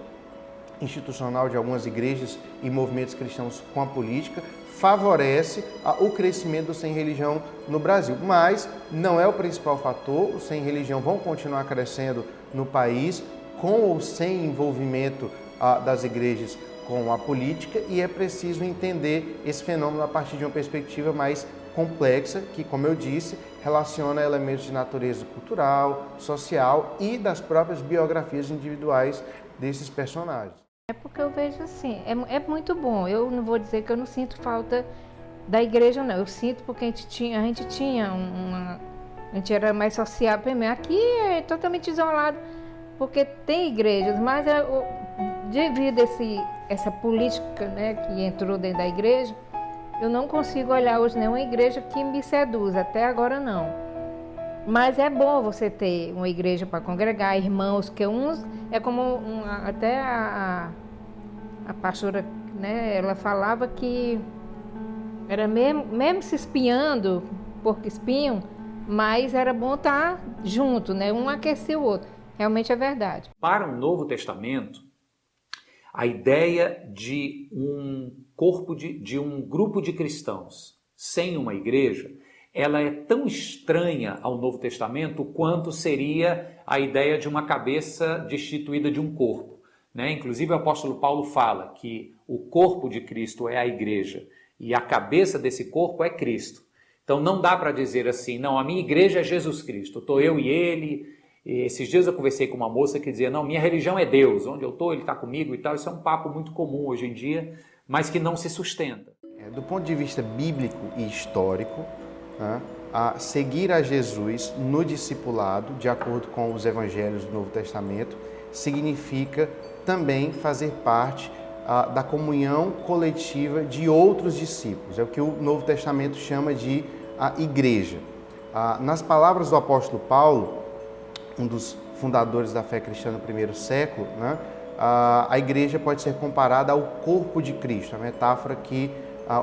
institucional de algumas igrejas e movimentos cristãos com a política favorece o crescimento do sem religião no Brasil. Mas não é o principal fator, o sem religião vão continuar crescendo no país, com ou sem envolvimento das igrejas com a política, e é preciso entender esse fenômeno a partir de uma perspectiva mais complexa, que, como eu disse, relaciona elementos de natureza cultural, social e das próprias biografias individuais desses personagens. É porque eu vejo assim, é muito bom. Eu não vou dizer que eu não sinto falta da igreja, não. Eu sinto porque a gente era mais social primeiro. Aqui é totalmente isolado, porque tem igrejas, mas devido a essa política, né, que entrou dentro da igreja, eu não consigo olhar hoje nenhuma igreja que me seduza, até agora não. Mas é bom você ter uma igreja para congregar, irmãos, que uns é como até a pastora, né, ela falava que era mesmo se espiando, porque espiam, mas era bom estar junto, né, um aquecer o outro. Realmente é verdade. Para o Novo Testamento, a ideia de um corpo de um grupo de cristãos sem uma igreja, ela é tão estranha ao Novo Testamento quanto seria a ideia de uma cabeça destituída de um corpo, né? Inclusive o apóstolo Paulo fala que o corpo de Cristo é a igreja e a cabeça desse corpo é Cristo. Então não dá para dizer assim, não, a minha igreja é Jesus Cristo, estou eu e ele. E esses dias eu conversei com uma moça que dizia, não, minha religião é Deus, onde eu estou ele está comigo e tal. Isso é um papo muito comum hoje em dia, mas que não se sustenta. Do ponto de vista bíblico e histórico, a seguir a Jesus no discipulado, de acordo com os evangelhos do Novo Testamento, significa também fazer parte da comunhão coletiva de outros discípulos. É o que o Novo Testamento chama de a igreja. Nas palavras do apóstolo Paulo, um dos fundadores da fé cristã no primeiro século, né, a igreja pode ser comparada ao corpo de Cristo, a metáfora que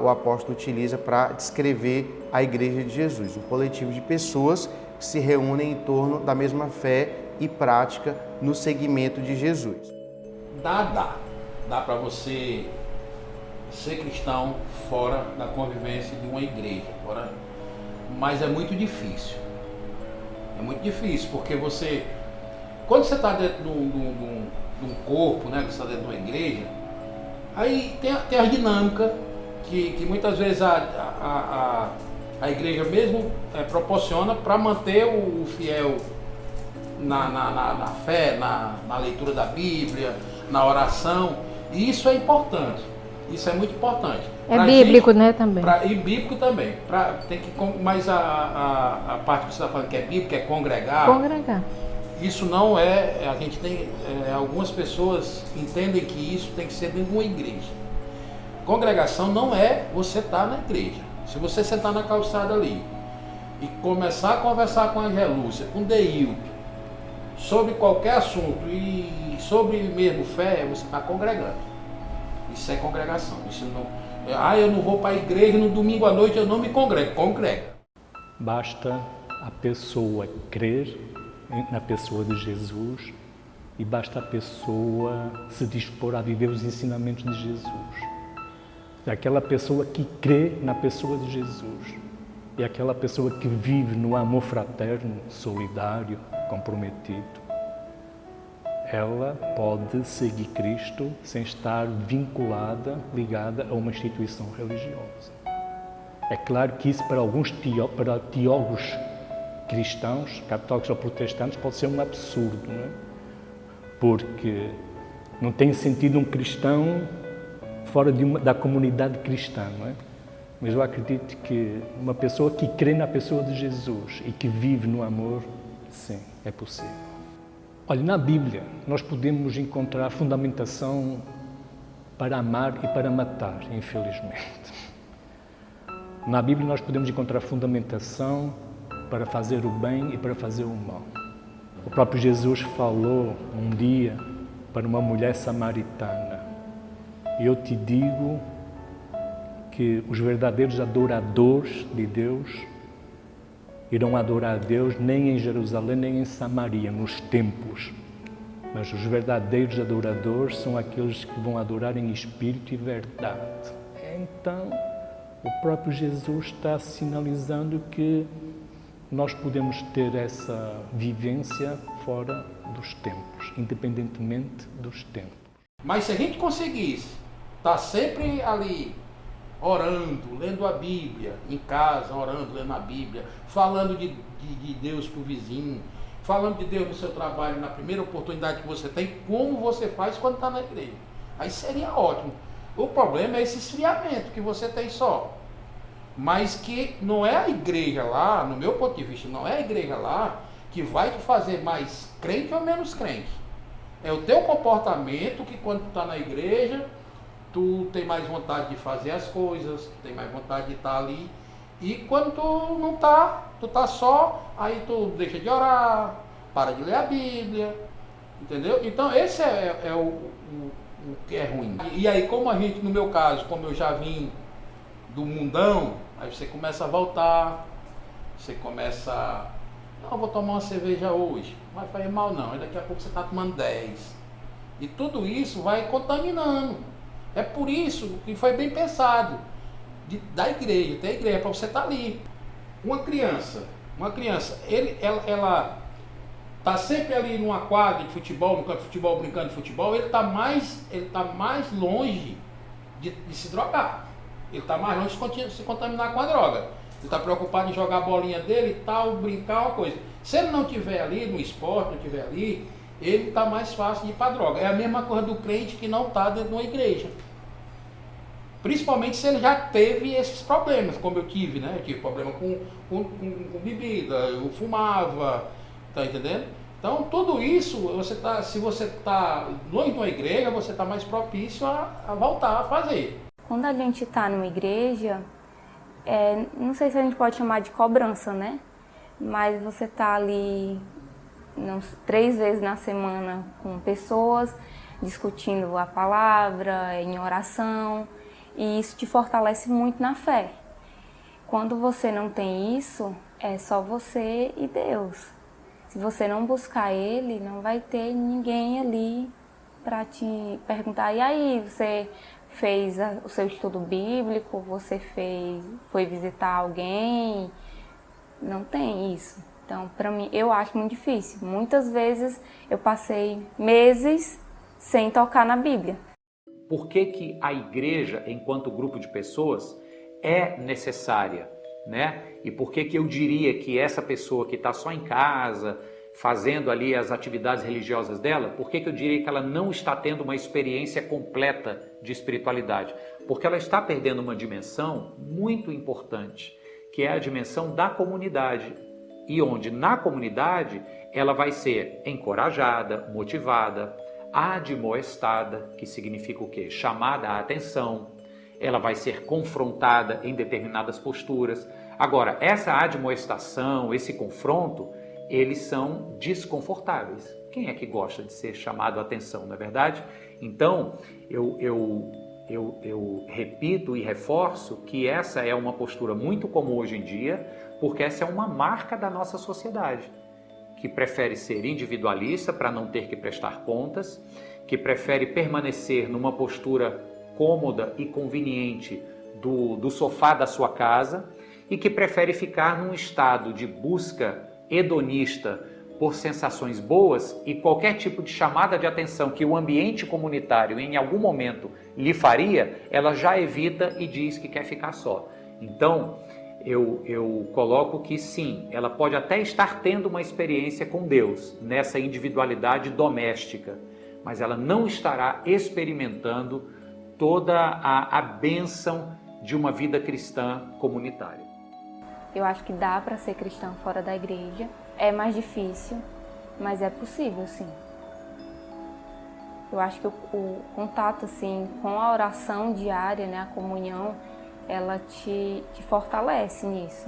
o apóstolo utiliza para descrever a igreja de Jesus, um coletivo de pessoas que se reúnem em torno da mesma fé e prática no seguimento de Jesus. Dá para você ser cristão fora da convivência de uma igreja, mas é muito difícil. É muito difícil, porque quando você está dentro de um corpo, né, que você está dentro de uma igreja, aí tem a dinâmica que muitas vezes a igreja mesmo proporciona para manter o fiel na fé, na leitura da Bíblia, na oração, e isso é importante, isso é muito importante. É bíblico, né, também. E bíblico também, mas a parte que você está falando que é bíblico, é congregar. Isso não é, a gente tem, algumas pessoas entendem que isso tem que ser dentro de uma igreja. Congregação não é você estar na igreja. Se você sentar na calçada ali e começar a conversar com a Angelúcia, com o Deilton, sobre qualquer assunto e sobre mesmo fé, você está congregando. Isso é congregação. Isso não, eu não vou para a igreja no domingo à noite, eu não me congrego. Congrega. Basta a pessoa crer na pessoa de Jesus e basta a pessoa se dispor a viver os ensinamentos de Jesus. É aquela pessoa que crê na pessoa de Jesus e aquela pessoa que vive no amor fraterno, solidário, comprometido. Ela pode seguir Cristo sem estar vinculada, ligada a uma instituição religiosa. É claro que isso para alguns teólogos cristãos, católicos ou protestantes, pode ser um absurdo, não é? Porque não tem sentido um cristão fora da comunidade cristã, não é? Mas eu acredito que uma pessoa que crê na pessoa de Jesus e que vive no amor, sim, é possível. Olha, na Bíblia nós podemos encontrar fundamentação para amar e para matar, infelizmente. Na Bíblia nós podemos encontrar fundamentação para fazer o bem e para fazer o mal. O próprio Jesus falou um dia para uma mulher samaritana: eu te digo que os verdadeiros adoradores de Deus irão adorar a Deus nem em Jerusalém, nem em Samaria, nos templos. Mas os verdadeiros adoradores são aqueles que vão adorar em espírito e verdade. Então, o próprio Jesus está sinalizando que nós podemos ter essa vivência fora dos templos, independentemente dos templos. Mas se a gente conseguisse estar sempre ali, orando, lendo a Bíblia, em casa, orando, lendo a Bíblia, falando de Deus para o vizinho, falando de Deus no seu trabalho, na primeira oportunidade que você tem, como você faz quando está na igreja. Aí seria ótimo. O problema é esse esfriamento que você tem só. Mas que não é a igreja lá, no meu ponto de vista, não é a igreja lá que vai te fazer mais crente ou menos crente. É o teu comportamento que quando tu está na igreja, tu tem mais vontade de fazer as coisas, tu tem mais vontade de estar ali. E quando tu não tá, tu tá só, aí tu deixa de orar, para de ler a Bíblia, entendeu? Então esse é o que é ruim. E aí, como a gente, no meu caso, como eu já vim do mundão, aí você começa a voltar, você começa, não, eu vou tomar uma cerveja hoje, não vai fazer mal não, aí daqui a pouco você está tomando 10. E tudo isso vai contaminando. É por isso que foi bem pensado, da igreja, tem a igreja para você estar ali. Uma criança, ela está sempre ali numa quadra de futebol, no campo de futebol, brincando de futebol, ele está mais longe de se drogar. Ele está mais longe de se contaminar com a droga. Ele está preocupado em jogar a bolinha dele e tal, brincar uma coisa. Se ele não estiver ali no esporte, não estiver ali, ele está mais fácil de ir para a droga. É a mesma coisa do crente que não está dentro de uma igreja. Principalmente se ele já teve esses problemas, como eu tive, né? Eu tive problema com bebida, eu fumava, tá entendendo? Então, tudo isso, se você está longe de uma igreja, você está mais propício a voltar a fazer. Quando a gente está numa igreja, não sei se a gente pode chamar de cobrança, né? Mas você está ali 3 vezes na semana com pessoas, discutindo a palavra, em oração, e isso te fortalece muito na fé. Quando você não tem isso, é só você e Deus. Se você não buscar Ele, não vai ter ninguém ali para te perguntar, e aí, você fez o seu estudo bíblico, você foi visitar alguém? Não tem isso. Então, para mim, eu acho muito difícil. Muitas vezes eu passei meses sem tocar na Bíblia. Por que a igreja, enquanto grupo de pessoas, é necessária, né? E por que eu diria que essa pessoa que está só em casa, fazendo ali as atividades religiosas dela, por que eu diria que ela não está tendo uma experiência completa de espiritualidade? Porque ela está perdendo uma dimensão muito importante, que é a dimensão da comunidade. E onde na comunidade ela vai ser encorajada, motivada, admoestada, que significa o quê? Chamada à atenção. Ela vai ser confrontada em determinadas posturas. Agora, essa admoestação, esse confronto, eles são desconfortáveis. Quem é que gosta de ser chamado à atenção, não é verdade? Então, eu eu repito e reforço que essa é uma postura muito comum hoje em dia, porque essa é uma marca da nossa sociedade, que prefere ser individualista para não ter que prestar contas, que prefere permanecer numa postura cômoda e conveniente do sofá da sua casa e que prefere ficar num estado de busca hedonista por sensações boas e qualquer tipo de chamada de atenção que o ambiente comunitário em algum momento lhe faria, ela já evita e diz que quer ficar só. Então, eu coloco que sim, ela pode até estar tendo uma experiência com Deus nessa individualidade doméstica, mas ela não estará experimentando toda a bênção de uma vida cristã comunitária. Eu acho que dá para ser cristão fora da igreja. É mais difícil, mas é possível, sim. Eu acho que o contato assim, com a oração diária, né, a comunhão, ela te fortalece nisso.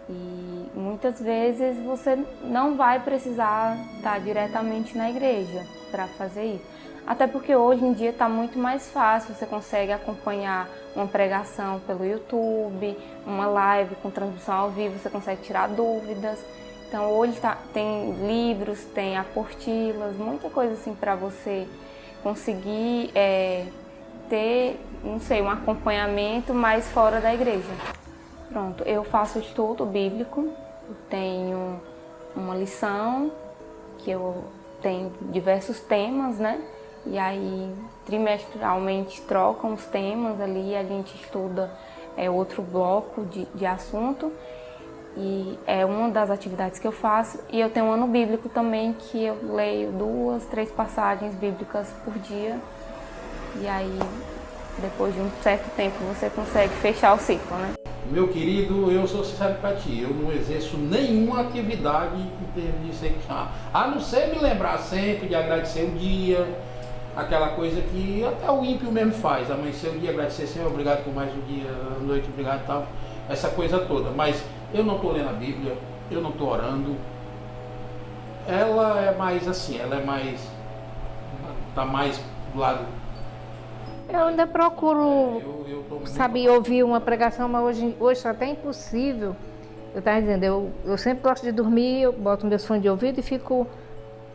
E muitas vezes você não vai precisar estar diretamente na igreja para fazer isso. Até porque hoje em dia está muito mais fácil, você consegue acompanhar uma pregação pelo YouTube, uma live com transmissão ao vivo, você consegue tirar dúvidas. Então hoje tem livros, tem apostilas, muita coisa assim para você conseguir ter, não sei, um acompanhamento mais fora da igreja. Pronto, eu faço estudo bíblico, eu tenho uma lição que eu tenho diversos temas, né? E aí trimestralmente trocam os temas ali, a gente estuda outro bloco de assunto. E é uma das atividades que eu faço. E eu tenho um ano bíblico também, que eu leio 2, 3 passagens bíblicas por dia. E aí, depois de um certo tempo, você consegue fechar o ciclo, né? Meu querido, eu sou sincero para ti, eu não exerço nenhuma atividade em termos de ser cristão. A não ser me lembrar sempre de agradecer o dia, aquela coisa que até o ímpio mesmo faz, amanhecer o dia, agradecer, Senhor, obrigado por mais um dia, a noite, obrigado e tal, essa coisa toda. Mas eu não estou lendo a Bíblia, eu não estou orando. Ela é mais assim, está mais do lado. Eu ainda procuro, sabe, ouvir uma pregação, mas hoje está até impossível. Eu estava dizendo, eu sempre gosto de dormir, eu boto meus fones de ouvido e fico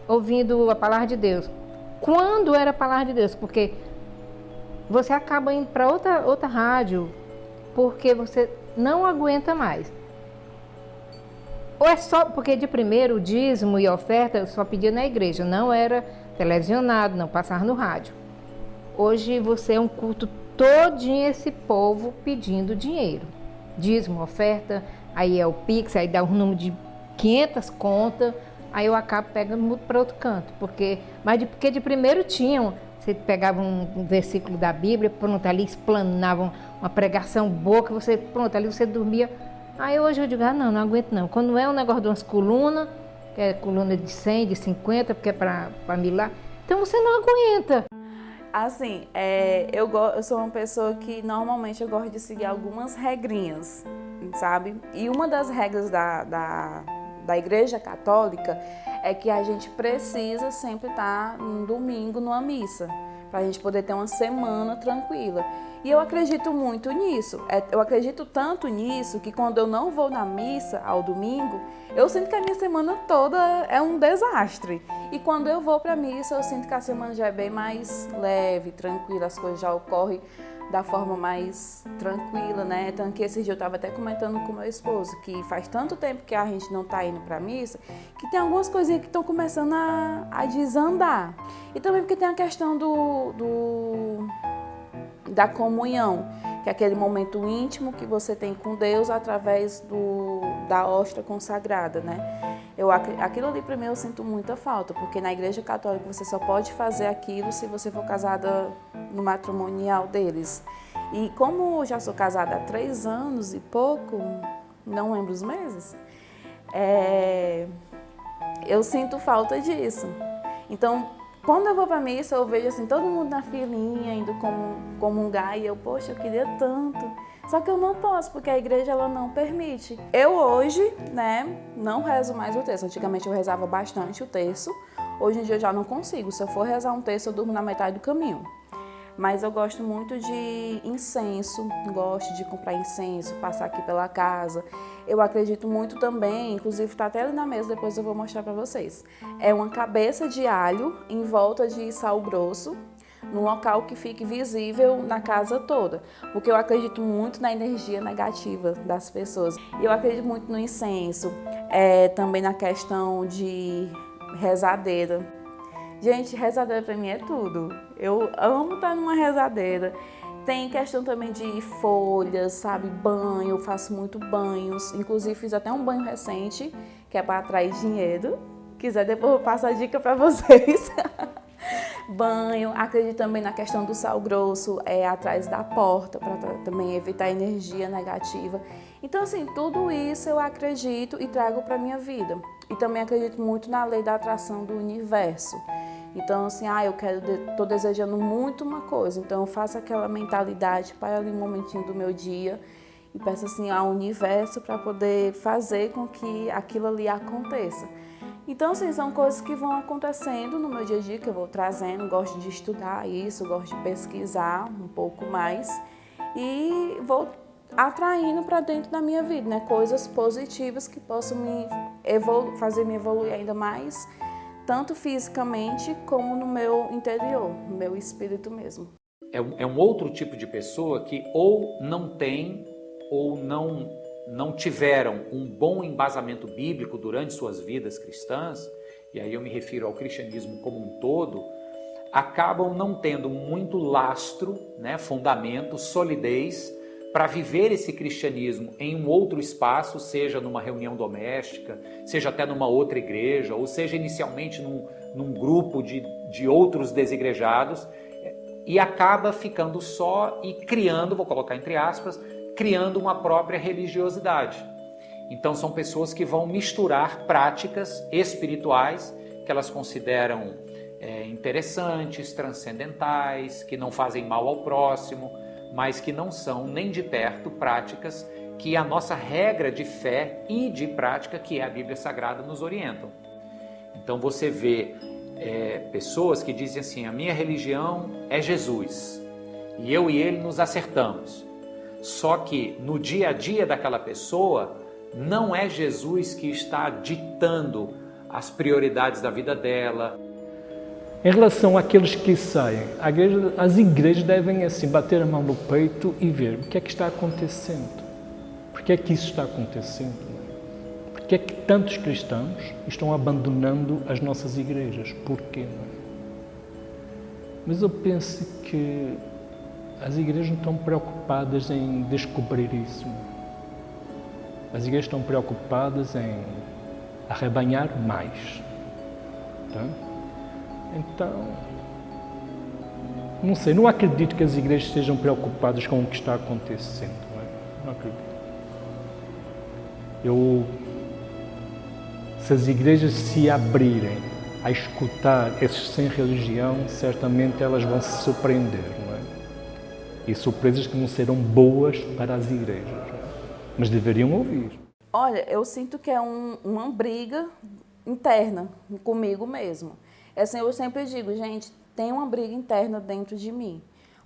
ouvindo a palavra de Deus. Quando era a palavra de Deus, porque você acaba indo para outra rádio, porque você não aguenta mais. Ou é só, porque de primeiro o dízimo e a oferta eu só pedia na igreja, não era televisionado, não passava no rádio. Hoje você é um culto todinho esse povo pedindo dinheiro. Dízimo, oferta, aí é o Pix, aí dá um número de 500 contas, aí eu acabo pegando muito para outro canto. Porque de primeiro tinham, você pegava um versículo da Bíblia, pronto, ali explanavam uma pregação boa, que você, pronto, ali você dormia. Aí hoje eu digo, não aguento não. Quando é um negócio de umas colunas, que é coluna de 100, de 50, porque é para milar, então você não aguenta. Assim, eu sou uma pessoa que normalmente eu gosto de seguir algumas regrinhas, sabe? E uma das regras da Igreja Católica é que a gente precisa sempre estar no domingo numa missa, para a gente poder ter uma semana tranquila. E eu acredito muito nisso. Eu acredito tanto nisso que quando eu não vou na missa ao domingo, eu sinto que a minha semana toda é um desastre. E quando eu vou para a missa, eu sinto que a semana já é bem mais leve, tranquila, as coisas já ocorrem da forma mais tranquila, né? Tanto que esse dia eu estava até comentando com meu esposo que faz tanto tempo que a gente não está indo para a missa, que tem algumas coisinhas que estão começando a desandar. E também porque tem a questão da comunhão, que é aquele momento íntimo que você tem com Deus através da hóstia consagrada, né? Aquilo ali para mim eu sinto muita falta, porque na Igreja Católica você só pode fazer aquilo se você for casada no matrimonial deles. E como eu já sou casada há 3 anos e pouco, não lembro os meses, eu sinto falta disso. Então, quando eu vou para a missa, eu vejo assim, todo mundo na filinha, indo comungar, e eu, poxa, eu queria tanto. Só que eu não posso, porque a igreja ela não permite. Eu hoje, né, não rezo mais o terço. Antigamente eu rezava bastante o terço. Hoje em dia eu já não consigo. Se eu for rezar um terço, eu durmo na metade do caminho. Mas eu gosto muito de incenso, gosto de comprar incenso, passar aqui pela casa. Eu acredito muito também, inclusive está até ali na mesa, depois eu vou mostrar para vocês. É uma cabeça de alho em volta de sal grosso, num local que fique visível na casa toda, porque eu acredito muito na energia negativa das pessoas. Eu acredito muito no incenso, também na questão de rezadeira. Gente, rezadeira para mim é tudo. Eu amo estar numa rezadeira. Tem questão também de folhas, sabe, banho, eu faço muito banhos. Inclusive fiz até um banho recente, que é para atrair dinheiro. Quiser depois eu passo a dica para vocês. Banho, acredito também na questão do sal grosso, atrás da porta, para também evitar energia negativa. Então, assim, tudo isso eu acredito e trago para a minha vida. E também acredito muito na lei da atração do universo. Então, assim, estou desejando muito uma coisa, então eu faço aquela mentalidade, para ali um momentinho do meu dia e peço assim ao universo para poder fazer com que aquilo ali aconteça. Então, assim, são coisas que vão acontecendo no meu dia a dia, que eu vou trazendo, gosto de estudar isso, gosto de pesquisar um pouco mais e vou atraindo para dentro da minha vida, né? Coisas positivas que possam fazer me evoluir ainda mais, tanto fisicamente como no meu interior, no meu espírito mesmo. É um outro tipo de pessoa que ou não tem ou não tiveram um bom embasamento bíblico durante suas vidas cristãs, e aí eu me refiro ao cristianismo como um todo, acabam não tendo muito lastro, né, fundamento, solidez para viver esse cristianismo em um outro espaço, seja numa reunião doméstica, seja até numa outra igreja, ou seja inicialmente num grupo de outros desigrejados, e acaba ficando só e criando, vou colocar entre aspas, criando uma própria religiosidade. Então são pessoas que vão misturar práticas espirituais que elas consideram interessantes, transcendentais, que não fazem mal ao próximo, mas que não são nem de perto práticas que a nossa regra de fé e de prática, que é a Bíblia Sagrada, nos orientam. Então você vê pessoas que dizem assim, a minha religião é Jesus, e eu e ele nos acertamos. Só que no dia a dia daquela pessoa, não é Jesus que está ditando as prioridades da vida dela. Em relação àqueles que saem, as igrejas devem assim bater a mão no peito e ver o que é que está acontecendo. Por que é que isso está acontecendo? Por que é que tantos cristãos estão abandonando as nossas igrejas? Porquê? Mas eu penso que as igrejas não estão preocupadas em descobrir isso. As igrejas estão preocupadas em arrebanhar mais. Tá? Então, não sei, não acredito que as igrejas estejam preocupadas com o que está acontecendo. Não acredito. Se as igrejas se abrirem a escutar esses sem religião, certamente elas vão se surpreender, não é? E surpresas que não serão boas para as igrejas, mas deveriam ouvir. Olha, eu sinto que é uma briga interna comigo mesmo. Assim, eu sempre digo, gente, tem uma briga interna dentro de mim.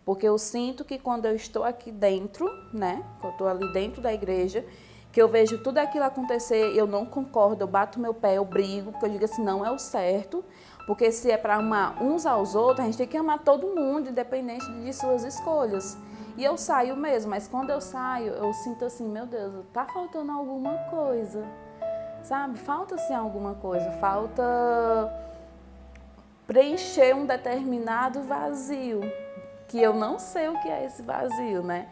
Porque eu sinto que quando eu estou aqui dentro, né, que eu estou ali dentro da igreja, que eu vejo tudo aquilo acontecer, eu não concordo, eu bato meu pé, eu brigo, porque eu digo assim, não é o certo. Porque se é para amar uns aos outros, a gente tem que amar todo mundo, independente de suas escolhas. E eu saio mesmo, mas quando eu saio, eu sinto assim, meu Deus, tá faltando alguma coisa, sabe? Falta assim alguma coisa, falta preencher um determinado vazio, que eu não sei o que é esse vazio, né?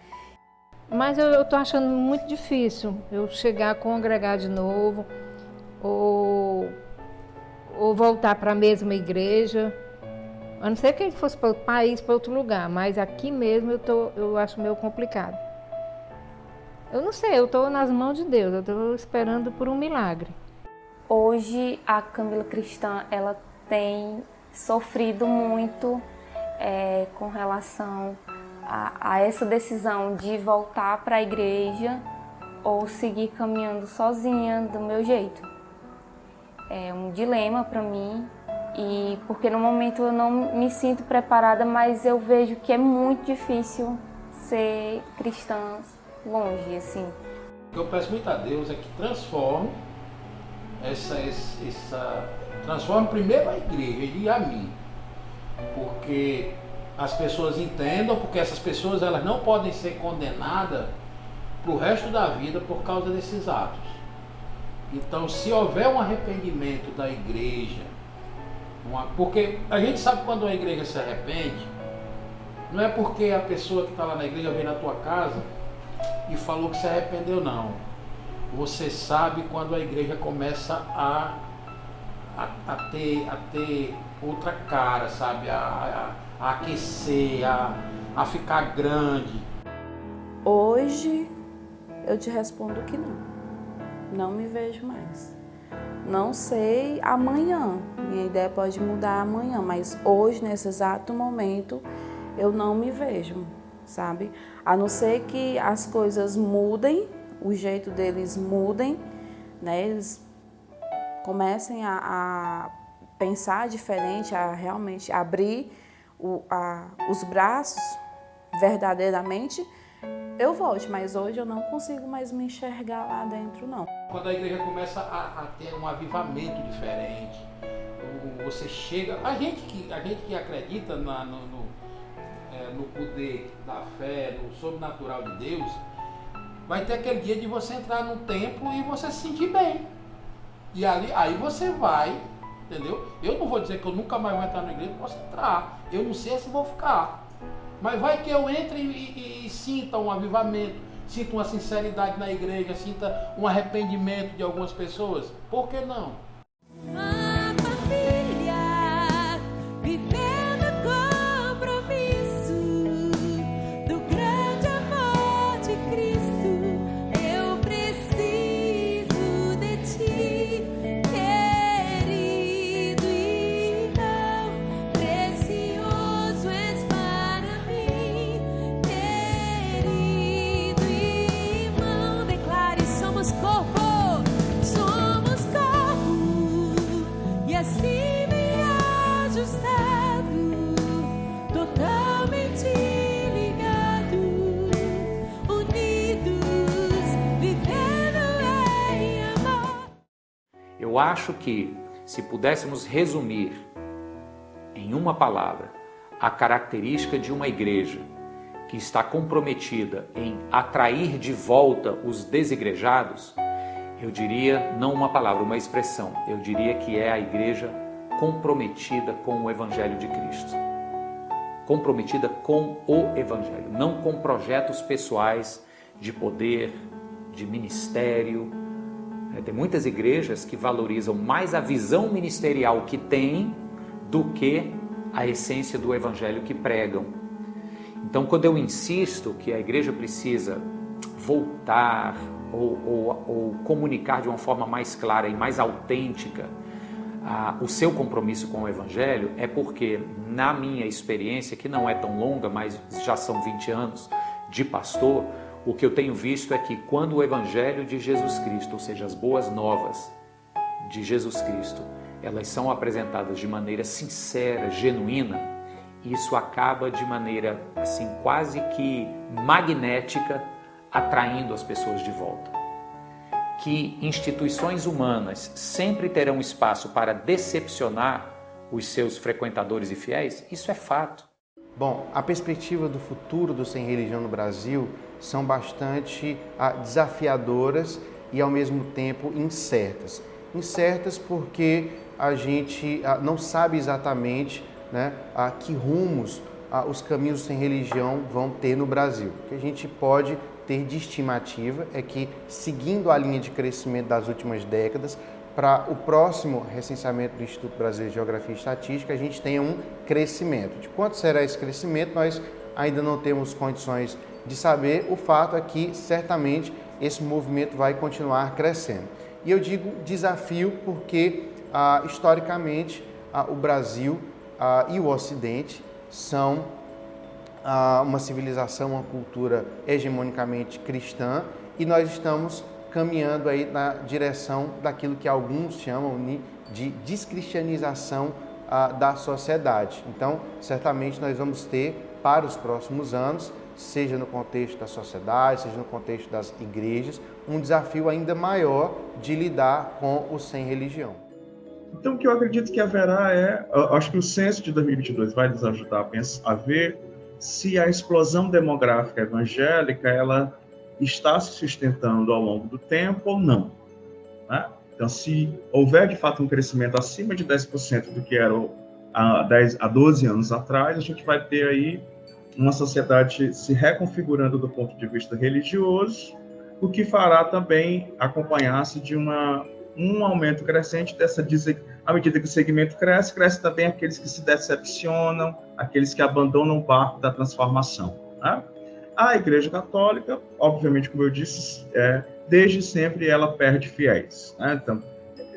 Mas eu tô achando muito difícil eu chegar a congregar de novo, ou voltar para a mesma igreja. A não ser que a gente fosse para outro país, para outro lugar, mas aqui mesmo eu acho meio complicado. Eu não sei, eu estou nas mãos de Deus, eu estou esperando por um milagre. Hoje a Camila Cristã, ela tem sofrido muito com relação a essa decisão de voltar para a igreja ou seguir caminhando sozinha do meu jeito. É um dilema para mim E porque no momento eu não me sinto preparada, mas eu vejo que é muito difícil ser cristã longe, assim. O que eu peço muito a Deus é que transforme transforme primeiro a igreja e a mim, porque as pessoas entendam, porque essas pessoas elas não podem ser condenadas para o resto da vida por causa desses atos. Então, se houver um arrependimento da igreja, porque a gente sabe quando a igreja se arrepende, não é porque a pessoa que está lá na igreja veio na tua casa e falou que se arrependeu, não. Você sabe quando a igreja começa a ter outra cara, sabe? A aquecer, a ficar grande. Hoje eu te respondo que não. Não me vejo mais. Não sei amanhã. Minha ideia pode mudar amanhã, mas hoje, nesse exato momento, eu não me vejo, sabe? A não ser que as coisas mudem, o jeito deles mudem, né? Eles comecem a pensar diferente, a realmente abrir os braços verdadeiramente, eu volte, mas hoje eu não consigo mais me enxergar lá dentro, não. Quando a igreja começa a ter um avivamento diferente, você chega... A gente que acredita no poder da fé, no sobrenatural de Deus, vai ter aquele dia de você entrar num templo e você se sentir bem. E aí você vai, entendeu? Eu não vou dizer que eu nunca mais vou entrar na igreja, posso entrar. Eu não sei se vou ficar. Mas vai que eu entre e sinta um avivamento, sinta uma sinceridade na igreja, sinta um arrependimento de algumas pessoas. Por que não? Eu acho que, se pudéssemos resumir em uma palavra a característica de uma igreja que está comprometida em atrair de volta os desigrejados, eu diria, não uma palavra, uma expressão, eu diria que é a igreja comprometida com o Evangelho de Cristo. Comprometida com o Evangelho, não com projetos pessoais de poder, de ministério. Tem muitas igrejas que valorizam mais a visão ministerial que têm do que a essência do evangelho que pregam. Então, quando eu insisto que a igreja precisa voltar ou comunicar de uma forma mais clara e mais autêntica o seu compromisso com o evangelho, é porque, na minha experiência, que não é tão longa, mas já são 20 anos de pastor, o que eu tenho visto é que quando o Evangelho de Jesus Cristo, ou seja, as boas novas de Jesus Cristo, elas são apresentadas de maneira sincera, genuína, isso acaba de maneira assim quase que magnética atraindo as pessoas de volta. Que instituições humanas sempre terão espaço para decepcionar os seus frequentadores e fiéis, isso é fato. Bom, a perspectiva do futuro do Sem Religião no Brasil são bastante desafiadoras e ao mesmo tempo incertas. Incertas porque a gente não sabe exatamente, né, que rumos os caminhos sem religião vão ter no Brasil. O que a gente pode ter de estimativa é que, seguindo a linha de crescimento das últimas décadas, para o próximo recenseamento do Instituto Brasileiro de Geografia e Estatística, a gente tenha um crescimento. De quanto será esse crescimento, nós ainda não temos condições de saber. O fato é que, certamente, esse movimento vai continuar crescendo. E eu digo desafio porque, historicamente, o Brasil e o Ocidente são uma civilização, uma cultura hegemonicamente cristã, e nós estamos caminhando aí na direção daquilo que alguns chamam de descristianização da sociedade. Então, certamente nós vamos ter para os próximos anos, seja no contexto da sociedade, seja no contexto das igrejas, um desafio ainda maior de lidar com o sem religião. Então, o que eu acredito que haverá acho que o censo de 2022 vai nos ajudar a ver se a explosão demográfica evangélica ela está se sustentando ao longo do tempo ou não, né? Então, se houver de fato um crescimento acima de 10% do que era há 12 anos atrás, a gente vai ter aí uma sociedade se reconfigurando do ponto de vista religioso, o que fará também acompanhar-se de um aumento crescente à medida que o segmento cresce também aqueles que se decepcionam, aqueles que abandonam o barco da transformação, né? A Igreja Católica, obviamente, como eu disse, desde sempre ela perde fiéis, né? Então,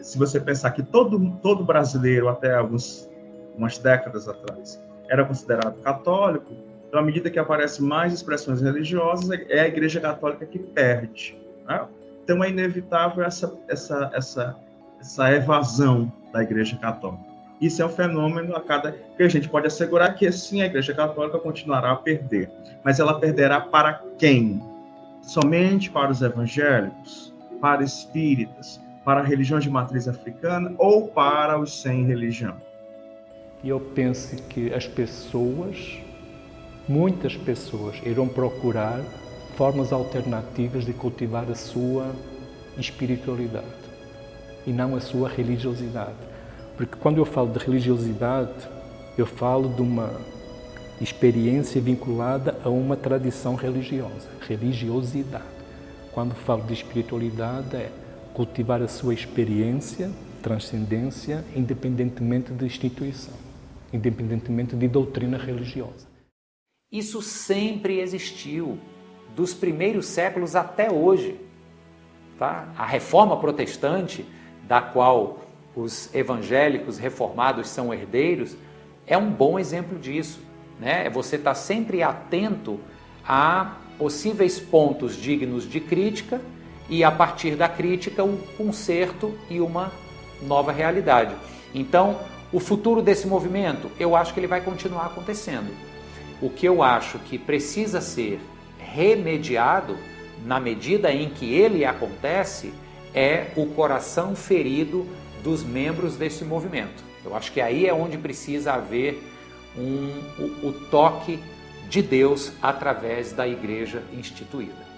se você pensar que todo brasileiro, até umas décadas atrás, era considerado católico, então, à medida que aparecem mais expressões religiosas, é a Igreja Católica que perde, né? Então, é inevitável essa evasão da Igreja Católica. Isso é um fenômeno que a gente pode assegurar que, sim, a Igreja Católica continuará a perder. Mas ela perderá para quem? Somente para os evangélicos, para espíritas, para religiões de matriz africana ou para os sem religião? E eu penso que muitas pessoas irão procurar formas alternativas de cultivar a sua espiritualidade e não a sua religiosidade. Porque quando eu falo de religiosidade, eu falo de uma experiência vinculada a uma tradição religiosa, religiosidade. Quando falo de espiritualidade, é cultivar a sua experiência, transcendência, independentemente de instituição, independentemente de doutrina religiosa. Isso sempre existiu, dos primeiros séculos até hoje. Tá? A reforma protestante, da qual os evangélicos reformados são herdeiros, é um bom exemplo disso, né? Você está sempre atento a possíveis pontos dignos de crítica e, a partir da crítica, um conserto e uma nova realidade. Então, o futuro desse movimento, eu acho que ele vai continuar acontecendo. O que eu acho que precisa ser remediado, na medida em que ele acontece, é o coração ferido dos membros desse movimento. Eu acho que aí é onde precisa haver o toque de Deus através da igreja instituída.